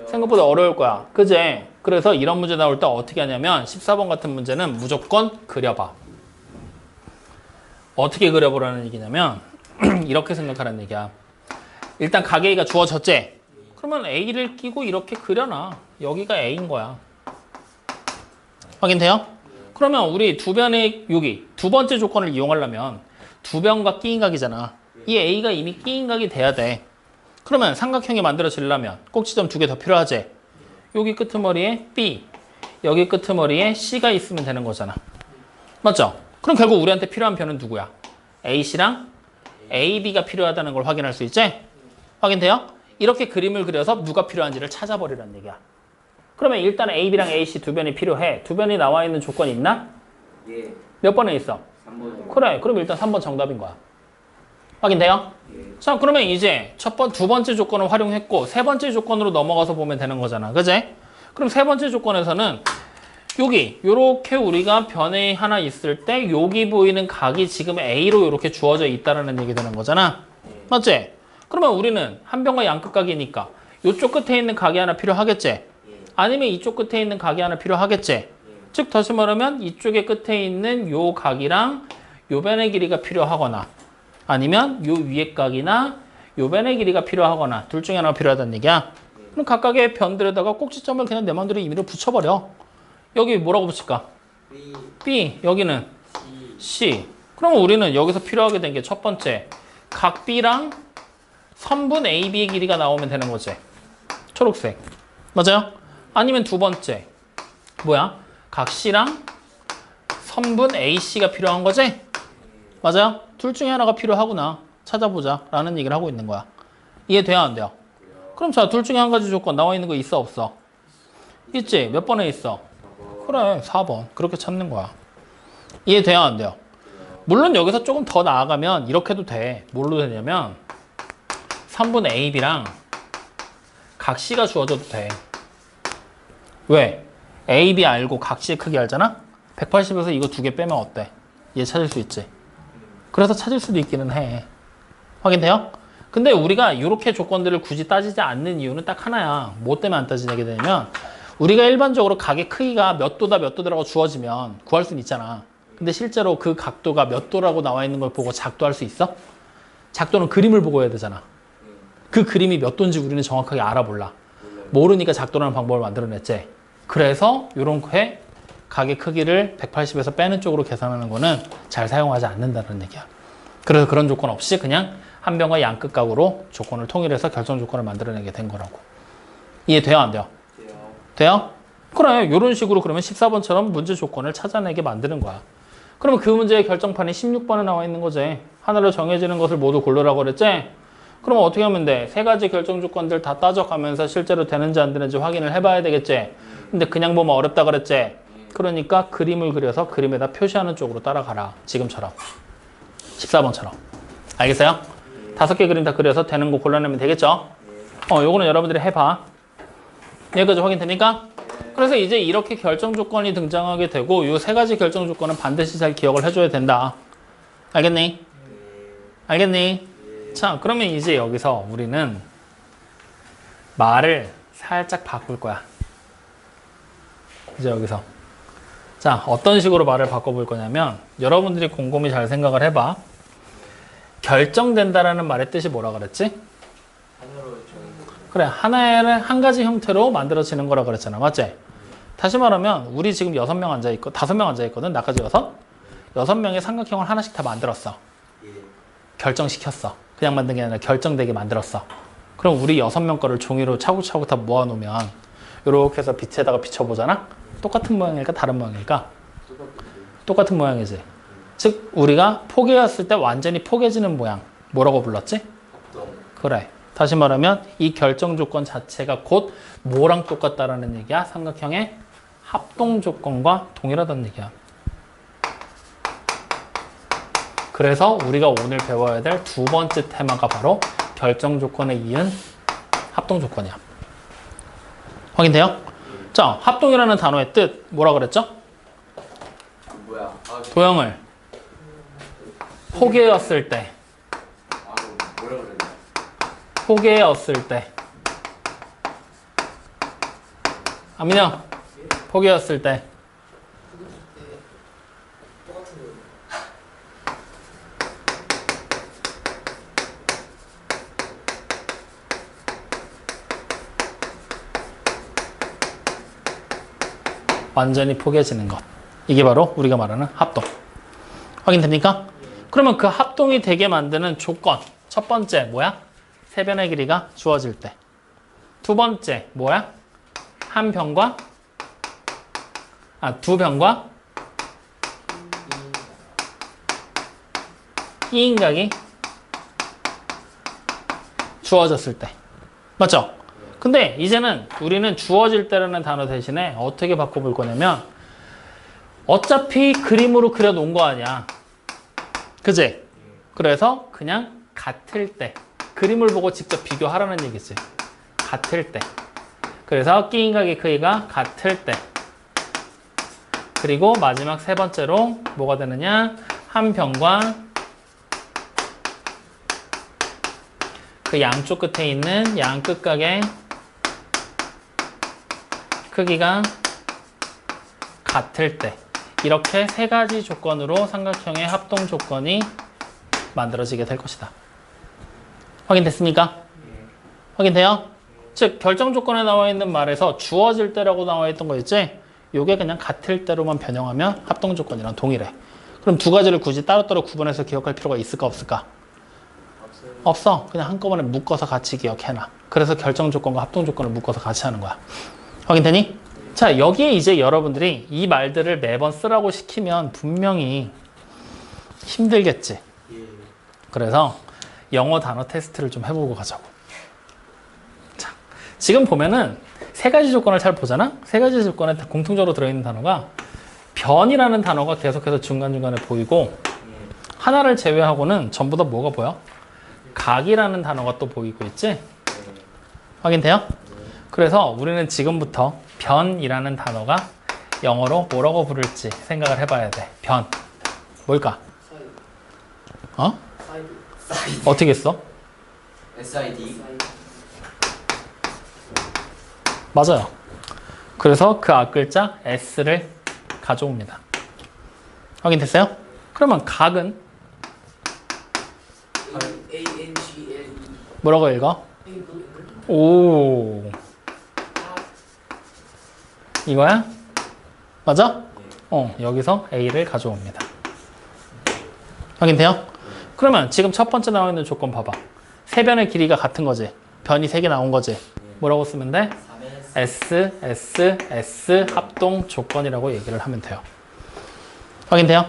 생각보다 어려울 거야. 그지? 그래서 이런 문제 나올 때 어떻게 하냐면 14번 같은 문제는 무조건 그려봐. 어떻게 그려보라는 얘기냐면 이렇게 생각하라는 얘기야. 일단 각 A가 주어졌지? 그러면 A를 끼고 이렇게 그려놔. 여기가 A인 거야. 확인돼요? 그러면 우리 두 변의 여기 두 번째 조건을 이용하려면 두 변과 끼인 각이잖아. 이 A가 이미 끼인 각이 돼야 돼. 그러면 삼각형이 만들어지려면 꼭지점 2개 더 필요하지? 여기 끄트머리에 B, 여기 끄트머리에 C가 있으면 되는 거잖아. 맞죠? 그럼 결국 우리한테 필요한 변은 누구야? AC랑 AB가 필요하다는 걸 확인할 수 있지? 확인돼요? 이렇게 그림을 그려서 누가 필요한지를 찾아버리라는 얘기야. 그러면 일단 AB랑 AC 두 변이 필요해. 두 변이 나와 있는 조건 있나?
예.
몇 번에 있어?
3번.
그래. 그럼 일단 3번 정답인 거야. 확인돼요?
예.
자, 그러면 이제 두 번째 조건을 활용했고 세 번째 조건으로 넘어가서 보면 되는 거잖아. 그제? 그럼 세 번째 조건에서는 여기 요렇게 우리가 변이 하나 있을 때 여기 보이는 각이 지금 A로 이렇게 주어져 있다라는 얘기 되는 거잖아. 맞지? 그러면 우리는 한 변과 양끝각이니까 이쪽 끝에 있는 각이 하나 필요하겠지? 아니면 이쪽 끝에 있는 각이 하나 필요하겠지? 즉 다시 말하면 이쪽의 끝에 있는 요 각이랑 요 변의 길이가 필요하거나 아니면 요 위의 각이나 요 변의 길이가 필요하거나 둘 중에 하나가 필요하다는 얘기야. 그럼 각각의 변들에다가 꼭지점을 그냥 내 마음대로 임의로 붙여버려. 여기 뭐라고 붙일까?
B.
B, 여기는
C.
C. 그러면 우리는 여기서 필요하게 된 게 첫 번째 각 B랑 선분 AB의 길이가 나오면 되는 거지. 초록색. 맞아요? 아니면 두 번째 뭐야? 각 C랑 선분 AC가 필요한 거지? 맞아요? 둘 중에 하나가 필요하구나. 찾아보자 라는 얘기를 하고 있는 거야. 이해돼요? 안 돼요? 그럼 자, 둘 중에 한 가지 조건 나와 있는 거 있어? 없어? 있지? 몇 번에 있어? 그래, 4번. 그렇게 찾는 거야. 이해돼요? 안 돼요? 물론 여기서 조금 더 나아가면 이렇게 해도 돼. 뭘로 되냐면 3분 AB랑 각 C가 주어져도 돼. 왜? AB 알고 각 C의 크기 알잖아? 180에서 이거 두 개 빼면 어때? 얘 찾을 수 있지. 그래서 찾을 수도 있기는 해. 확인돼요? 근데 우리가 이렇게 조건들을 굳이 따지지 않는 이유는 딱 하나야. 뭐 때문에 안 따지게 되냐면 우리가 일반적으로 각의 크기가 몇 도다라고 주어지면 구할 수는 있잖아. 근데 실제로 그 각도가 몇 도라고 나와 있는 걸 보고 작도할 수 있어? 작도는 그림을 보고 해야 되잖아. 그 그림이 몇 도인지 우리는 정확하게 알아볼라. 모르니까 작도라는 방법을 만들어냈지. 그래서 이렇게 각의 크기를 180에서 빼는 쪽으로 계산하는 거는 잘 사용하지 않는다는 얘기야. 그래서 그런 조건 없이 그냥 한 변과 양끝각으로 조건을 통일해서 결정 조건을 만들어내게 된 거라고. 이해돼요? 안 돼요? 돼요? 그래, 이런 식으로 그러면 14번처럼 문제 조건을 찾아내게 만드는 거야. 그러면 그 문제의 결정판이 16번에 나와 있는 거지. 하나로 정해지는 것을 모두 고르라고 그랬지? 그러면 어떻게 하면 돼? 세 가지 결정 조건들 다 따져가면서 실제로 되는지 안 되는지 확인을 해봐야 되겠지? 근데 그냥 보면 어렵다 그랬지? 그러니까 그림을 그려서 그림에다 표시하는 쪽으로 따라가라. 지금처럼. 14번처럼. 알겠어요? 5개 그림 다 그려서 되는 거 골라내면 되겠죠? 요거는 여러분들이 해봐. 여기까지 확인됩니까? 그래서 이제 이렇게 결정 조건이 등장하게 되고 이 세 가지 결정 조건은 반드시 잘 기억을 해줘야 된다. 알겠니? 알겠니? 자, 그러면 이제 여기서 우리는 말을 살짝 바꿀 거야. 이제 여기서. 자, 어떤 식으로 말을 바꿔볼 거냐면 여러분들이 곰곰이 잘 생각을 해봐. 결정된다라는 말의 뜻이 뭐라 그랬지? 그래, 하나의 한 가지 형태로 만들어지는 거라 그랬잖아. 맞지? 다시 말하면 우리 지금 6명 앉아있고 5명 앉아있거든. 나까지 6명의 삼각형을 하나씩 다 만들었어. 결정시켰어. 그냥 만든 게 아니라 결정되게 만들었어. 그럼 우리 6명 거를 종이로 차곡차곡 다 모아놓으면 이렇게 해서 빛에다가 비춰보잖아? 똑같은 모양일까? 다른 모양일까? 똑같은 모양이지. 즉 우리가 포개었을 때 완전히 포개지는 모양. 뭐라고 불렀지? 그래. 다시 말하면 이 결정 조건 자체가 곧 뭐랑 똑같다라는 얘기야? 삼각형의 합동 조건과 동일하다는 얘기야. 그래서 우리가 오늘 배워야 될 두 번째 테마가 바로 결정 조건에 이은 합동 조건이야. 확인돼요? 자, 합동이라는 단어의 뜻 뭐라 그랬죠?
뭐야?
도형을 포개었을 때
뭐라 그래?
포개었을 때 아민영 포개었을 때 완전히 포개지는 것. 이게 바로 우리가 말하는 합동. 확인됩니까? 그러면 그 합동이 되게 만드는 조건. 첫 번째 뭐야? 세 변의 길이가 주어질 때. 두 번째 뭐야? 두 변과 이인각이 주어졌을 때. 맞죠? 근데 이제는 우리는 주어질 때라는 단어 대신에 어떻게 바꿔볼 거냐면 어차피 그림으로 그려놓은 거 아니야. 그지? 그래서 그냥 같을 때 그림을 보고 직접 비교하라는 얘기지. 같을 때. 그래서 끼인각의 크기가 같을 때. 그리고 마지막 세 번째로 뭐가 되느냐? 한 변과 그 양쪽 끝에 있는 양 끝각의 크기가 같을 때. 이렇게 세 가지 조건으로 삼각형의 합동 조건이 만들어지게 될 것이다. 확인됐습니까? 확인돼요? 즉 결정 조건에 나와 있는 말에서 주어질 때라고 나와 있던 거 있지? 요게 그냥 같을 때로만 변형하면 합동 조건이랑 동일해. 그럼 두 가지를 굳이 따로따로 구분해서 기억할 필요가 있을까 없을까? 없어. 그냥 한꺼번에 묶어서 같이 기억해놔. 그래서 결정 조건과 합동 조건을 묶어서 같이 하는 거야. 확인되니? 자, 여기에 이제 여러분들이 이 말들을 매번 쓰라고 시키면 분명히 힘들겠지. 그래서 영어 단어 테스트를 좀 해보고 가자고. 자, 지금 보면은 세 가지 조건을 잘 보잖아? 세 가지 조건에 공통적으로 들어있는 단어가 변이라는 단어가 계속해서 중간중간에 보이고 하나를 제외하고는 전부 다 뭐가 보여? 각이라는 단어가 또 보이고 있지? 확인돼요? 그래서 우리는 지금부터 변이라는 단어가 영어로 뭐라고 부를지 생각을 해봐야 돼. 변. 뭘까? 어? 어떻게 써?
SID.
맞아요. 그래서 그 앞글자 S를 가져옵니다. 확인됐어요? 그러면 각은
ANGLE.
뭐라고 읽어? 오. 이거야? 맞아? 여기서 A를 가져옵니다. 확인돼요? 그러면 지금 첫 번째 나와 있는 조건 봐봐. 세 변의 길이가 같은 거지. 변이 세 개 나온 거지. 뭐라고 쓰면 돼? S, S, S 합동 조건이라고 얘기를 하면 돼요. 확인돼요?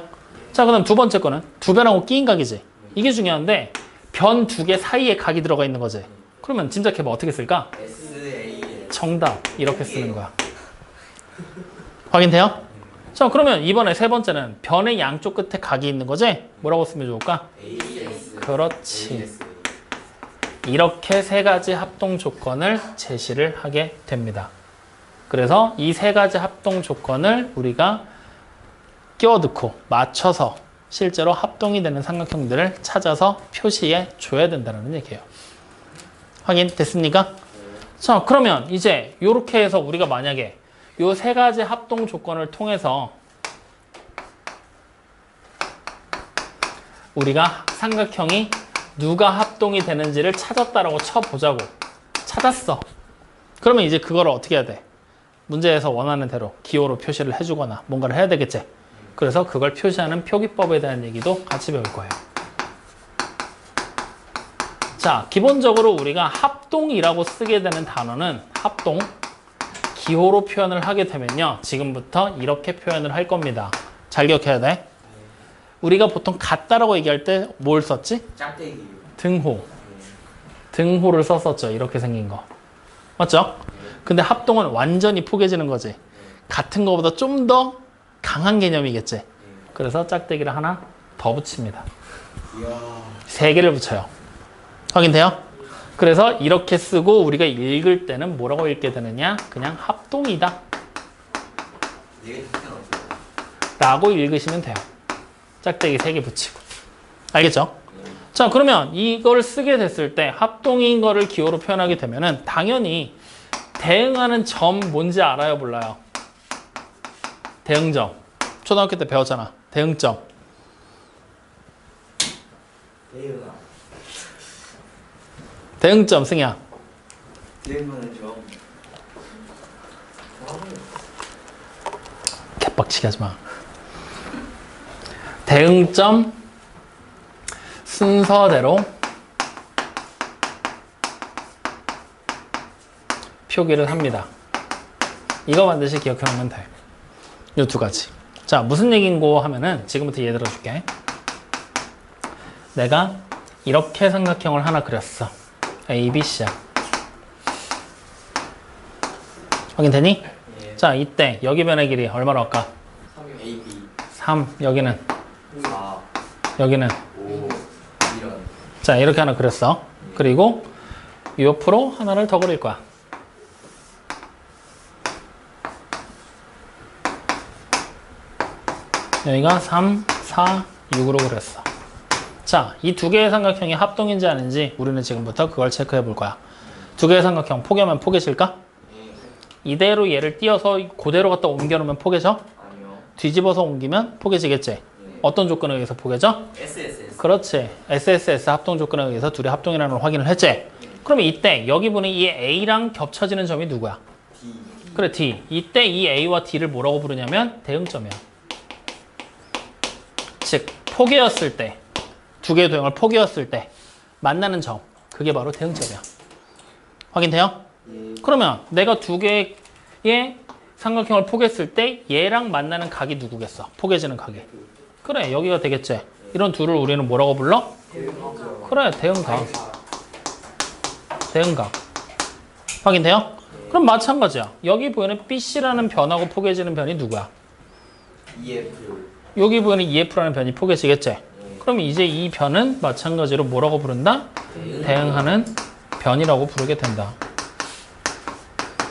자, 그다음 두 번째 거는 두 변하고 끼인 각이지. 이게 중요한데 변 두 개 사이에 각이 들어가 있는 거지. 그러면 짐작해봐. 어떻게 쓸까?
SAL.
정답. 이렇게 쓰는 거야. 확인돼요? 자, 그러면 이번에 세 번째는 변의 양쪽 끝에 각이 있는 거지? 뭐라고 쓰면 좋을까?
AS.
그렇지.
AS.
이렇게 세 가지 합동 조건을 제시를 하게 됩니다. 그래서 이 세 가지 합동 조건을 우리가 끼워넣고 맞춰서 실제로 합동이 되는 삼각형들을 찾아서 표시해 줘야 된다는 얘기예요. 확인됐습니까? 자, 그러면 이제 이렇게 해서 우리가 만약에 이 세 가지 합동 조건을 통해서 우리가 삼각형이 누가 합동이 되는지를 찾았다라고 쳐보자고. 찾았어. 그러면 이제 그거를 어떻게 해야 돼? 문제에서 원하는 대로 기호로 표시를 해주거나 뭔가를 해야 되겠지. 그래서 그걸 표시하는 표기법에 대한 얘기도 같이 배울 거예요. 자, 기본적으로 우리가 합동이라고 쓰게 되는 단어는 합동, 기호로 표현을 하게 되면요. 지금부터 이렇게 표현을 할 겁니다. 잘 기억해야 돼. 우리가 보통 같다라고 얘기할 때 뭘 썼지?
짝대기.
등호. 등호를 썼었죠. 이렇게 생긴 거. 맞죠? 근데 합동은 완전히 포개지는 거지. 같은 거보다 좀 더 강한 개념이겠지. 그래서 짝대기를 하나 더 붙입니다. 세 개를 붙여요. 확인돼요? 그래서 이렇게 쓰고 우리가 읽을 때는 뭐라고 읽게 되느냐? 그냥 합동이다 라고 읽으시면 돼요. 짝대기 3개 붙이고. 알겠죠? 자, 그러면 이걸 쓰게 됐을 때 합동인 거를 기호로 표현하게 되면은 당연히 대응하는 점 뭔지 알아요? 몰라요? 대응점. 초등학교 때 배웠잖아. 대응점. 대응점, 승희야.
대응하는 점.
개빡치게 하지 마. 대응점 순서대로 표기를 합니다. 이거 반드시 기억해 놓으면 돼. 이 두 가지. 자, 무슨 얘기인고 하면은 지금부터 예를 들어줄게. 내가 이렇게 삼각형을 하나 그렸어. A, B, C야. 확인되니?
예.
자, 이때 여기 변의 길이 얼마로 할까?
3 AB
3, 여기는
4
여기는
5 이런.
자, 이렇게 하나 그렸어. 그리고 이 옆으로 하나를 더 그릴 거야. 여기가 3, 4, 6으로 그렸어. 자, 이 두 개의 삼각형이 합동인지 아닌지 우리는 지금부터 그걸 체크해 볼 거야. 두 개의 삼각형 포개면 포개질까?
예.
이대로 얘를 띄어서 그대로 갖다 옮겨놓으면 포개져?
아니요.
뒤집어서 옮기면 포개지겠지?
예.
어떤 조건에 의해서 포개져?
SSS.
그렇지. SSS 합동 조건에 의해서 둘이 합동이라는 걸 확인을 했지? 그러면 이때 여기 보니 이 A랑 겹쳐지는 점이 누구야?
D.
그래, D. 이때 이 A와 D를 뭐라고 부르냐면 대응점이야. 즉, 포개였을 때, 두 개의 도형을 포개였을 때 만나는 점, 그게 바로 대응점이야. 확인돼요?
예.
그러면 내가 두 개의 삼각형을 포개했을 때 얘랑 만나는 각이 누구겠어? 포개지는 각이. 그래, 여기가 되겠지. 이런 둘을 우리는 뭐라고 불러? 그래, 대응각. 대응각. 확인돼요? 그럼 마찬가지야. 여기 보이는 BC라는 변하고 포개지는 변이 누구야?
EF.
여기 보이는 EF라는 변이 포개지겠지? 그럼 이제 이 변은 마찬가지로 뭐라고 부른다? 대응하는 변이라고 부르게 된다.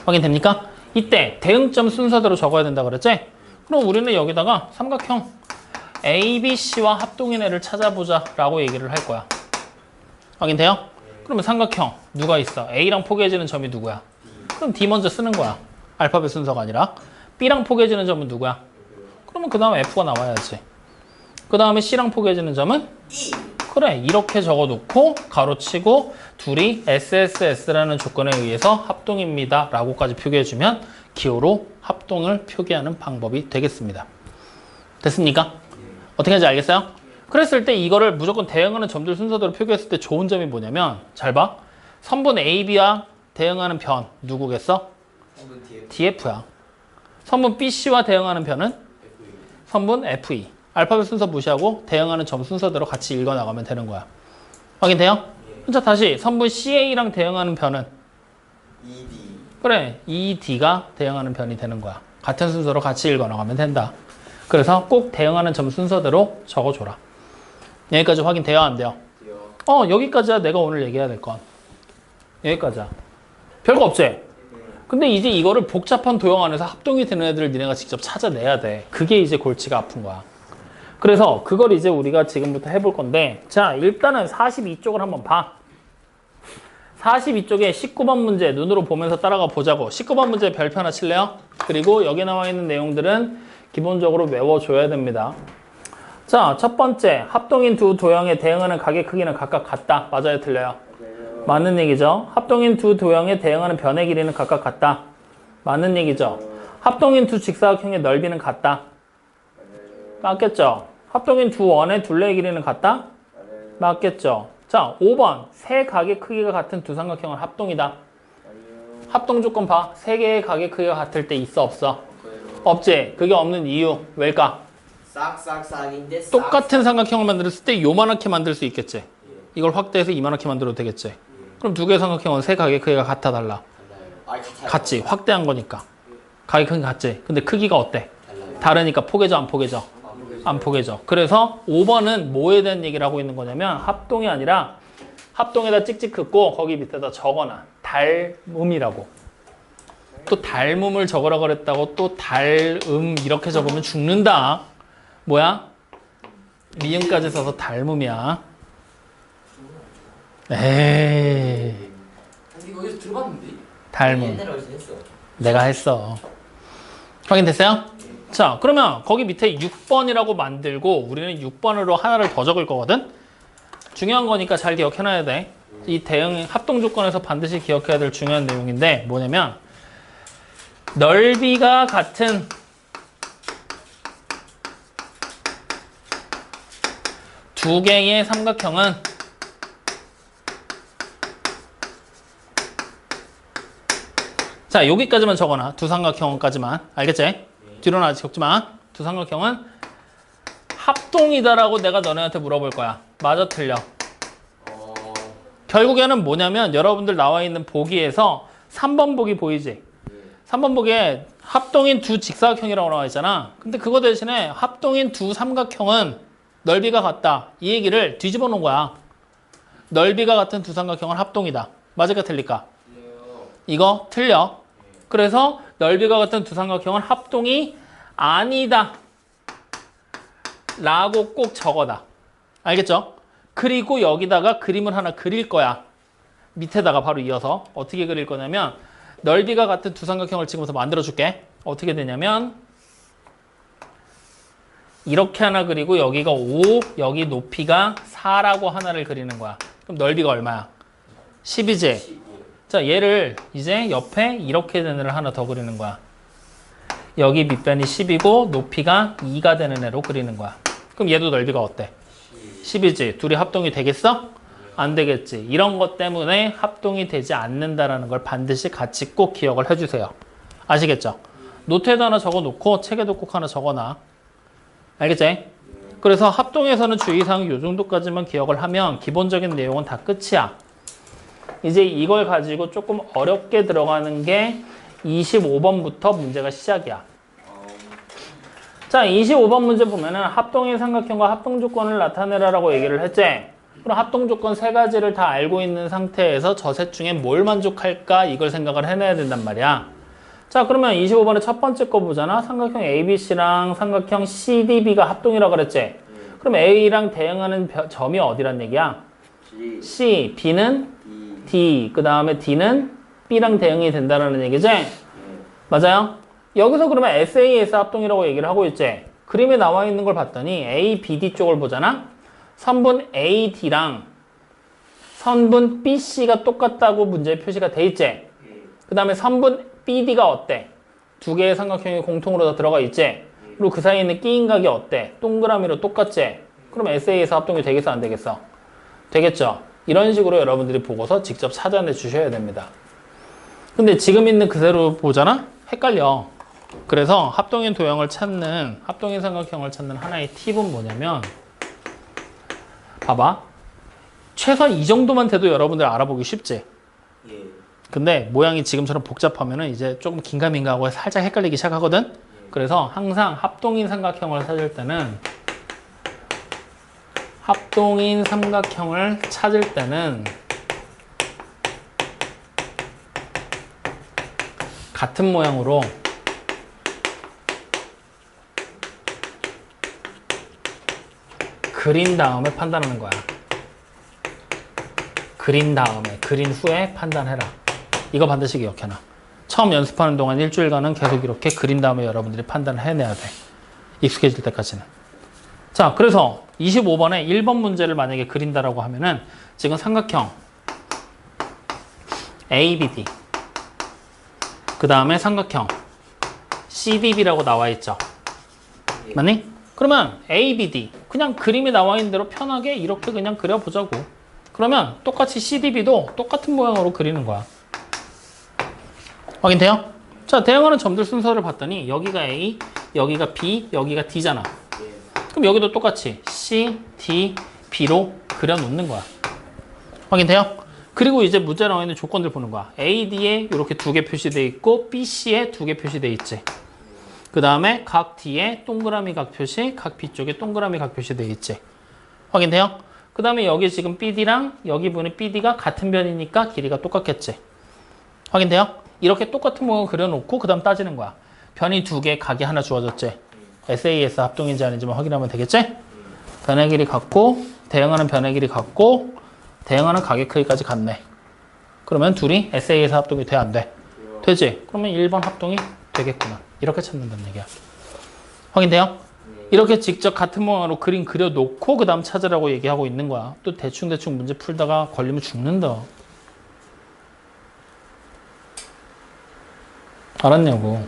확인됩니까? 이때 대응점 순서대로 적어야 된다 그랬지? 그럼 우리는 여기다가 삼각형 ABC와 합동인 애를 찾아보자 라고 얘기를 할 거야. 확인돼요? 그러면 삼각형 누가 있어? A랑 포개지는 점이 누구야? 그럼 D 먼저 쓰는 거야. 알파벳 순서가 아니라. B랑 포개지는 점은 누구야? 그러면 그 다음에 F가 나와야지. 그 다음에 C랑 포개지는 점은?
E.
그래, 이렇게 적어놓고 가로치고 둘이 SSS라는 조건에 의해서 합동입니다 라고까지 표기해주면 기호로 합동을 표기하는 방법이 되겠습니다. 됐습니까? 어떻게 하는지 알겠어요? 그랬을 때 이거를 무조건 대응하는 점들 순서대로 표기했을 때 좋은 점이 뭐냐면 잘 봐. 선분 AB와 대응하는 변 누구겠어?
성분 DF.
DF야. 선분 BC와 대응하는 변은?
FE.
선분 FE. 알파벳 순서 무시하고 대응하는 점 순서대로 같이 읽어나가면 되는 거야. 확인돼요? 자, 다시 선분 CA랑 대응하는 변은?
ED.
그래, ED가 대응하는 변이 되는 거야. 같은 순서로 같이 읽어나가면 된다. 그래서 꼭 대응하는 점 순서대로 적어줘라. 여기까지 확인돼요? 안 돼요?
D요.
여기까지야 내가 오늘 얘기해야 될 건. 여기까지야. 별거 없지? 근데 이제 이거를 복잡한 도형 안에서 합동이 되는 애들을 니네가 직접 찾아내야 돼. 그게 이제 골치가 아픈 거야. 그래서 그걸 이제 우리가 지금부터 해볼 건데, 자, 일단은 42쪽을 한번 봐. 42쪽에 19번 문제 눈으로 보면서 따라가 보자고. 19번 문제 별표 하나 칠래요? 그리고 여기 나와 있는 내용들은 기본적으로 외워줘야 됩니다. 자, 첫 번째, 합동인 두 도형에 대응하는 각의 크기는 각각 같다. 맞아요, 틀려요? 맞는 얘기죠. 합동인 두 도형에 대응하는 변의 길이는 각각 같다. 맞는 얘기죠. 합동인 두 직사각형의 넓이는 같다. 맞겠죠. 합동인 두 원의 둘레의 길이는 같다. 맞겠죠. 자, 5번. 세 각의 크기가 같은 두 삼각형은 합동이다. 합동 조건 봐. 세 개의 각의 크기가 같을 때 있어, 없어? 없지. 그게 없는 이유 왜일까?
싹싹싹인데 싹.
똑같은 삼각형을 만들었을 때 요만하게 만들 수 있겠지. 이걸 확대해서 이만하게 만들어도 되겠지. 그럼 두 개의 삼각형은 세 각의 크기가 같아, 달라?
달라요. 같아요.
같지. 확대한 거니까. 각의 크기가 같지. 근데 크기가 어때?
달라요.
다르니까 포개져, 안 포개져? 안 포개져. 그래서 5번은 뭐에 대한 얘기를 하고 있는 거냐면 합동이 아니라 합동에다 찍찍 긋고 거기 밑에다 적어놔. 닮음이라고. 또 닮음을 적으라 그랬다고 또 닮음 이렇게 적으면 죽는다. 뭐야? 미음까지 써서 닮음이야. 에이.
근데 이거 어디서 들어봤는데?
닮음.
옛날에 어디서 했어?
내가 했어. 확인됐어요? 자, 그러면 거기 밑에 6번이라고 만들고 우리는 6번으로 하나를 더 적을 거거든? 중요한 거니까 잘 기억해놔야 돼. 이 대응 합동 조건에서 반드시 기억해야 될 중요한 내용인데 뭐냐면 넓이가 같은 두 개의 삼각형은 자, 여기까지만 적어놔. 두 삼각형까지만. 알겠지? 뒤로는 아직 적지 마. 두 삼각형은 합동이다라고 내가 너네한테 물어볼 거야. 맞아, 틀려? 결국에는 뭐냐면 여러분들 나와 있는 보기에서 3번 보기 보이지? 3번 보기에 합동인 두 직사각형이라고 나와 있잖아. 근데 그거 대신에 합동인 두 삼각형은 넓이가 같다. 이 얘기를 뒤집어 놓은 거야. 넓이가 같은 두 삼각형은 합동이다. 맞을까 틀릴까? 이거 틀려. 그래서 넓이가 같은 두 삼각형은 합동이 아니다. 라고 꼭 적어놔. 알겠죠? 그리고 여기다가 그림을 하나 그릴 거야. 밑에다가 바로 이어서 어떻게 그릴 거냐면 넓이가 같은 두 삼각형을 지금부터 만들어 줄게. 어떻게 되냐면 이렇게 하나 그리고 여기가 5, 여기 높이가 4라고 하나를 그리는 거야. 그럼 넓이가 얼마야? 10이지? 자, 얘를 이제 옆에 이렇게 되는 애를 하나 더 그리는 거야. 여기 밑변이 10이고 높이가 2가 되는 애로 그리는 거야. 그럼 얘도 넓이가 어때? 10이지? 둘이 합동이 되겠어? 안 되겠지. 이런 것 때문에 합동이 되지 않는다라는 걸 반드시 같이 꼭 기억을 해주세요. 아시겠죠? 노트에도 하나 적어놓고 책에도 꼭 하나 적어놔. 알겠지? 그래서 합동에서는 주의사항 이 정도까지만 기억을 하면 기본적인 내용은 다 끝이야. 이제 이걸 가지고 조금 어렵게 들어가는 게 25번부터 문제가 시작이야. 자, 25번 문제 보면은 합동인 삼각형과 합동 조건을 나타내라라고 얘기를 했지? 그럼 합동 조건 세 가지를 다 알고 있는 상태에서 저 셋 중에 뭘 만족할까? 이걸 생각을 해내야 된단 말이야. 자, 그러면 25번의 첫 번째 거 보잖아. 삼각형 ABC랑 삼각형 CDB가 합동이라고 그랬지? 그럼 A랑 대응하는 점이 어디란 얘기야? C, B는 D, 그 다음에 D는 B랑 대응이 된다는 얘기지? 맞아요? 여기서 그러면 SAS 합동이라고 얘기를 하고 있지? 그림에 나와 있는 걸 봤더니 A, B, D 쪽을 보잖아? 선분 AD랑 선분 BC가 똑같다고 문제에 표시가 돼 있지? 그 다음에 선분 BD가 어때? 두 개의 삼각형이 공통으로 다 들어가 있지? 그리고 그 사이에 있는 끼인각이 어때? 동그라미로 똑같지? 그럼 SAS 합동이 되겠어 안 되겠어? 되겠죠? 이런 식으로 여러분들이 보고서 직접 찾아내 주셔야 됩니다. 근데 지금 있는 그대로 보잖아? 헷갈려. 그래서 합동인 도형을 찾는, 합동인 삼각형을 찾는 하나의 팁은 뭐냐면 봐봐. 최소한 이 정도만 돼도 여러분들 알아보기 쉽지? 근데 모양이 지금처럼 복잡하면은 이제 조금 긴가민가하고 살짝 헷갈리기 시작하거든? 그래서 항상 합동인 삼각형을 찾을 때는 같은 모양으로 그린 다음에 판단하는 거야. 그린 다음에, 그린 후에 판단해라. 이거 반드시 기억해놔. 처음 연습하는 동안 일주일간은 계속 이렇게 그린 다음에 여러분들이 판단을 해내야 돼. 익숙해질 때까지는. 자, 그래서 25번에 1번 문제를 만약에 그린다라고 하면은 지금 삼각형 ABD 그 다음에 삼각형 CDB라고 나와 있죠. 맞니? 그러면 ABD 그냥 그림이 나와 있는 대로 편하게 이렇게 그냥 그려보자고. 그러면 똑같이 CDB도 똑같은 모양으로 그리는 거야. 확인돼요? 자, 대응하는 점들 순서를 봤더니 여기가 A, 여기가 B, 여기가 D잖아. 그럼 여기도 똑같이 C, D, B로 그려놓는 거야. 확인돼요? 그리고 이제 문제 나와 있는 조건들 보는 거야. AD에 이렇게 두 개 표시돼 있고 BC에 두 개 표시돼 있지. 그 다음에 각 D에 동그라미 각 표시, 각 B 쪽에 동그라미 각 표시돼 있지. 확인돼요? 그 다음에 여기 지금 BD랑 여기 보는 BD가 같은 변이니까 길이가 똑같겠지. 확인돼요? 이렇게 똑같은 모양을 그려놓고 그 다음 따지는 거야. 변이 두 개, 각이 하나 주어졌지. SAS 합동인지 아닌지만 확인하면 되겠지? 변의 길이 같고 대응하는 변의 길이 같고 대응하는 각의 크기까지 같네. 그러면 둘이 SAS 합동이 돼 안 돼? 되지? 그러면 1번 합동이 되겠구나. 이렇게 찾는다는 얘기야. 확인돼요? 이렇게 직접 같은 모양으로 그림 그려놓고 그 다음 찾으라고 얘기하고 있는 거야. 또 대충대충 문제 풀다가 걸리면 죽는다. 알았냐고.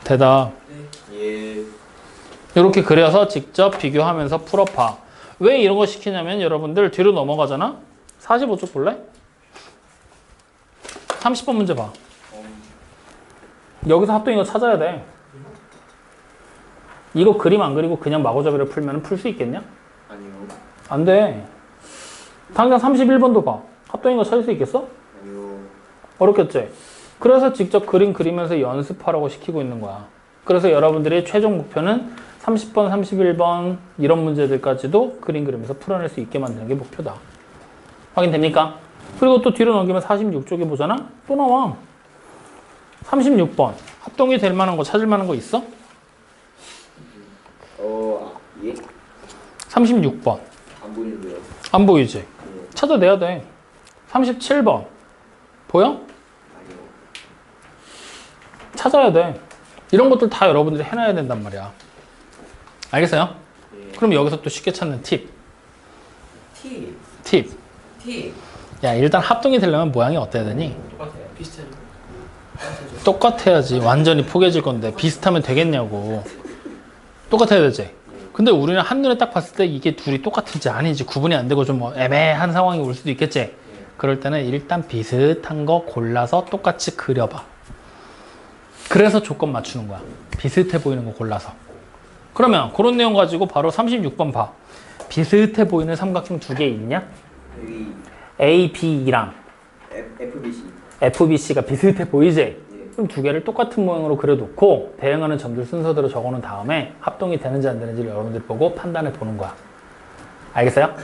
대답.
예.
이렇게 그려서 직접 비교하면서 풀어봐. 왜 이런 거 시키냐면 여러분들 뒤로 넘어가잖아? 45쪽 볼래? 30번 문제 봐. 여기서 합동인 거 찾아야 돼. 이거 그림 안 그리고 그냥 마구잡이로 풀면 풀 수 있겠냐?
아니요.
안 돼. 당장 31번도 봐. 합동인 거 찾을 수 있겠어?
아니요.
어렵겠지? 그래서 직접 그림 그리면서 연습하라고 시키고 있는 거야. 그래서 여러분들이 최종 목표는 30번, 31번 이런 문제들까지도 그림 그리면서 풀어낼 수 있게 만드는 게 목표다. 확인됩니까? 그리고 또 뒤로 넘기면 46쪽에 보잖아? 또 나와. 36번. 합동이 될 만한 거 찾을 만한 거 있어?
예?
36번.
안 보이는데요.
안 보이지?
예.
찾아내야 돼. 37번. 보여?
아니요.
찾아야 돼. 이런 것들 다 여러분들이 해놔야 된단 말이야. 알겠어요?
예.
그럼 여기서 또 쉽게 찾는 팁.
T.
팁.
T.
야, 일단 합동이 되려면 모양이 어때야 되니?
똑같아요. 비슷해요.
똑같아야지. 완전히 포개질 건데 비슷하면 되겠냐고. 똑같아야 되지. 근데 우리는 한눈에 딱 봤을 때 이게 둘이 똑같은지 아닌지 구분이 안 되고 좀 뭐 애매한 상황이 올 수도 있겠지. 그럴 때는 일단 비슷한 거 골라서 똑같이 그려봐. 그래서 조건 맞추는 거야. 비슷해 보이는 거 골라서. 그러면 그런 내용 가지고 바로 36번 봐. 비슷해 보이는 삼각형 두 개 있냐?
여기
A, B랑
FBC.
FBC가 비슷해 보이지?
예.
그럼 두 개를 똑같은 모양으로 그려놓고 대응하는 점들 순서대로 적어놓은 다음에 합동이 되는지 안 되는지를 여러분들이 보고 판단해 보는 거야. 알겠어요?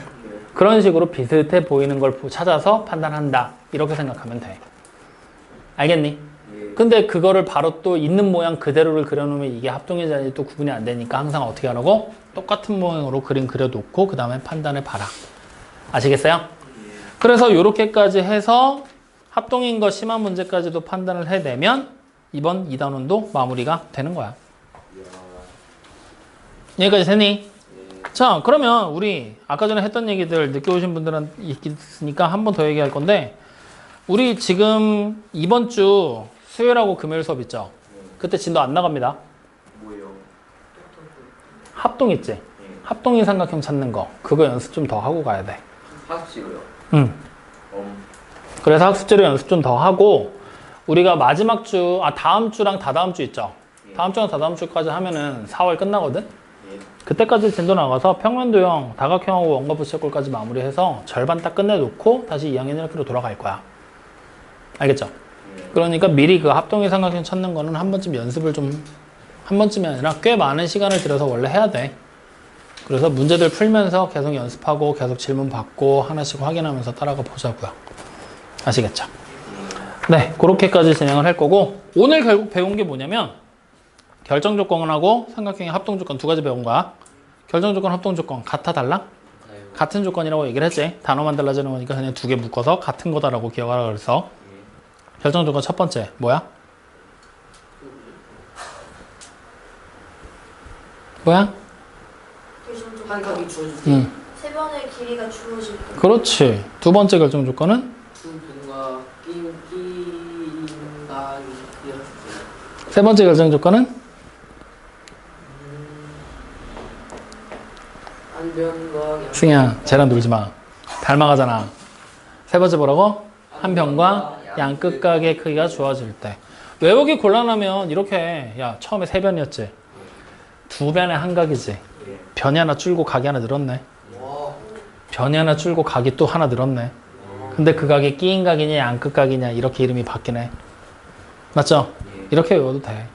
그런 식으로 비슷해 보이는 걸 찾아서 판단한다. 이렇게 생각하면 돼. 알겠니?
예.
근데 그거를 바로 또 있는 모양 그대로를 그려놓으면 이게 합동인지 아닌지 또 구분이 안 되니까 항상 어떻게 하라고? 똑같은 모양으로 그림 그려놓고 그 다음에 판단해 봐라. 아시겠어요? 그래서 이렇게까지 해서 합동인 거 심한 문제까지도 판단을 해내면 이번 2단원도 마무리가 되는 거야. 여기까지 되니? 자, 그러면 우리 아까 전에 했던 얘기들 늦게 오신 분들은 있으니까 한 번 더 얘기할 건데 우리 지금 이번 주 수요일하고 금요일 수업 있죠? 그때 진도 안 나갑니다.
뭐예요?
합동 있지? 합동인 삼각형 찾는 거 그거 연습 좀 더 하고 가야 돼.
학습지로요.
응. 그래서 학습지로 연습 좀 더 하고 우리가 마지막 주, 다음 주랑 다다음 주 있죠? 다음 주랑 다다음 주까지 하면은 4월 끝나거든?
예.
그때까지 진도 나가서 평면도형, 다각형하고 원가부채꼴까지 마무리해서 절반 딱 끝내놓고 다시 2학년 1학기로 돌아갈 거야. 알겠죠? 그러니까 미리 그 합동의 삼각형 찾는 거는 한 번쯤 연습을 좀, 한 번쯤이 아니라 꽤 많은 시간을 들여서 원래 해야 돼. 그래서 문제들 풀면서 계속 연습하고 계속 질문 받고 하나씩 확인하면서 따라가 보자고요. 아시겠죠? 네, 그렇게까지 진행을 할 거고 오늘 결국 배운 게 뭐냐면 결정 조건하고 삼각형의 합동 조건 두 가지 배운 거야. 결정 조건, 합동 조건 같아 달라? 같은 조건이라고 얘기를 했지. 단어만 달라지는 거니까 그냥 두 개 묶어서 같은 거다라고 기억하라 그래서 결정 조건 첫 번째 뭐야? 뭐야?
한 각이 주어질
세 번의 길이가 주어질 때
그렇지. 두 번째 결정 조건은
두 변과 끼인다
세 번째 결정 조건은
한 변과
승희야, 쟤랑 놀지 마. 닮아가잖아. 세 번째 뭐라고? 한 변과 양 끝각의 크기가 주어질 때. 외우기 곤란하면 이렇게 해. 야, 처음에 세 변이었지. 두 변에 한 각이지. 변이 하나 줄고 각이 하나 늘었네.
와.
변이 하나 줄고 각이 또 하나 늘었네. 근데 그 각이 끼인 각이냐 양 끝각이냐 이렇게 이름이 바뀌네. 맞죠? 이렇게 외워도 돼.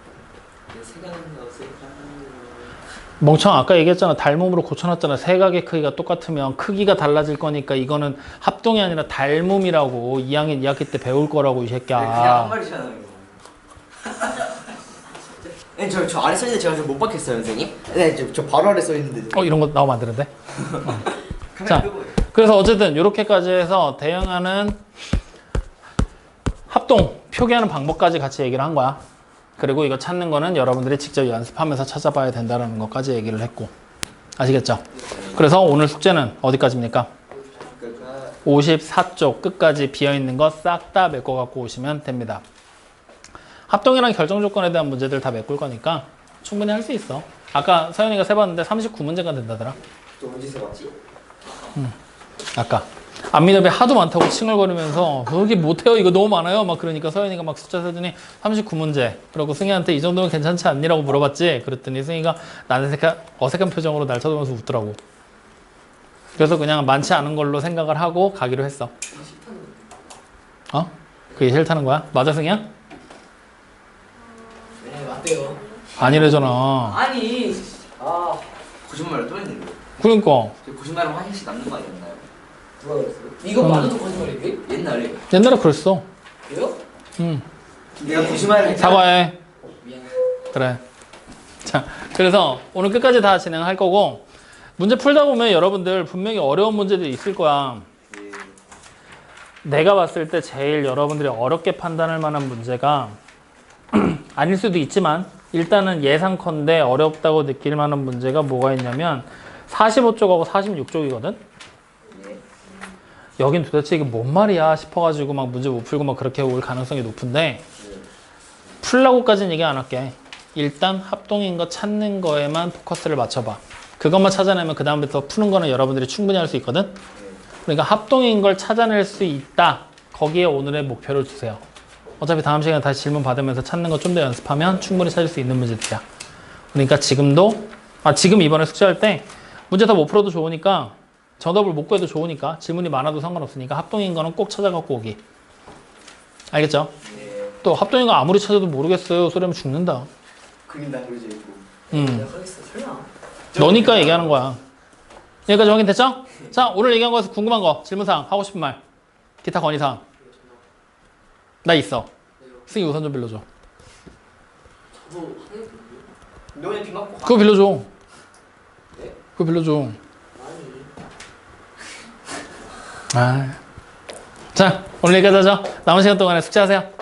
멍청 아까 얘기했잖아. 닮음으로 고쳐놨잖아. 세 각의 크기가 똑같으면 크기가 달라질 거니까 이거는 합동이 아니라 닮음이라고 2학년 2학기 때 배울 거라고 이 새끼야.
그냥 한 말이잖아요. 네, 저 아래 써있는데 제가 좀 못 받겠어요, 선생님? 네, 저 바로 아래 써있는데.
이런 거 나오면 안 되는데?
카메라
자,
끄고.
그래서 어쨌든 이렇게까지 해서 대응하는 합동 표기하는 방법까지 같이 얘기를 한 거야. 그리고 이거 찾는 거는 여러분들이 직접 연습하면서 찾아봐야 된다는 것까지 얘기를 했고. 아시겠죠? 그래서 오늘 숙제는 어디까지입니까? 54쪽 끝까지 비어있는 거 싹 다 메꿔 갖고 오시면 됩니다. 합동이랑 결정 조건에 대한 문제들 다 메꿀 거니까 충분히 할 수 있어. 아까 서연이가 세봤는데 39문제가 된다더라.
저 언제 써봤지?
아까 안민협이 하도 많다고 칭얼거리면서 여기 못해요 이거 너무 많아요 막 그러니까 서연이가 막 숫자 세더니 39문제 그러고 승희한테 이 정도면 괜찮지 않니라고 물어봤지. 그랬더니 승희가 나는 어색한 표정으로 날 쳐다보면서 웃더라고. 그래서 그냥 많지 않은 걸로 생각을 하고 가기로 했어. 어? 그게 싫다는 거야? 맞아 승희야?
맞대요.
아니래잖아.
아니. 아.
거짓말을 또 했는데.
그러니까
거짓말은 화장실 남는 거 아니었나요?
누가 그랬어? 이거 맞아도 거짓말이지?
옛날에.
옛날에 그랬어.
그래요?
응.
내가 거짓말을
사과해.
미안해.
그래. 자, 그래서 오늘 끝까지 다 진행할 거고 문제 풀다 보면 여러분들 분명히 어려운 문제들이 있을 거야.
예.
내가 봤을 때 제일 여러분들이 어렵게 판단할 만한 문제가 아닐 수도 있지만 일단은 예상컨대 어렵다고 느낄 만한 문제가 뭐가 있냐면 45쪽하고 46쪽이거든.
네.
여긴 도대체 이게 뭔 말이야 싶어가지고 막 문제 못 풀고 막 그렇게 올 가능성이 높은데 풀라고까지는 얘기 안 할게. 일단 합동인 거 찾는 거에만 포커스를 맞춰봐. 그것만 찾아내면 그 다음부터 푸는 거는 여러분들이 충분히 할 수 있거든. 그러니까 합동인 걸 찾아낼 수 있다. 거기에 오늘의 목표를 두세요. 어차피 다음 시간에 다시 질문 받으면서 찾는 거 좀 더 연습하면 충분히 찾을 수 있는 문제들이야. 그러니까 지금 이번에 숙제할 때 문제 다 못 풀어도 좋으니까 정답을 못 구해도 좋으니까 질문이 많아도 상관없으니까 합동인 거는 꼭 찾아갖고 오기. 알겠죠?
네.
또 합동인 거 아무리 찾아도 모르겠어요 소리하면 죽는다.
그린다 그러지 있고.
내가 하겠어. 설마.
너니까 얘기하는 거야. 여기까지 확인됐죠? 자, 오늘 얘기한 거에서 궁금한 거, 질문사항, 하고 싶은 말, 기타 건의사항. 나 있어. 승희 우선 좀 빌려줘.
저도 하겠는데.
너 그냥 비 맞고.
그거 빌려줘.
네?
그거 빌려줘.
아니.
자, 오늘 여기까지 하죠. 남은 시간 동안에 숙제하세요.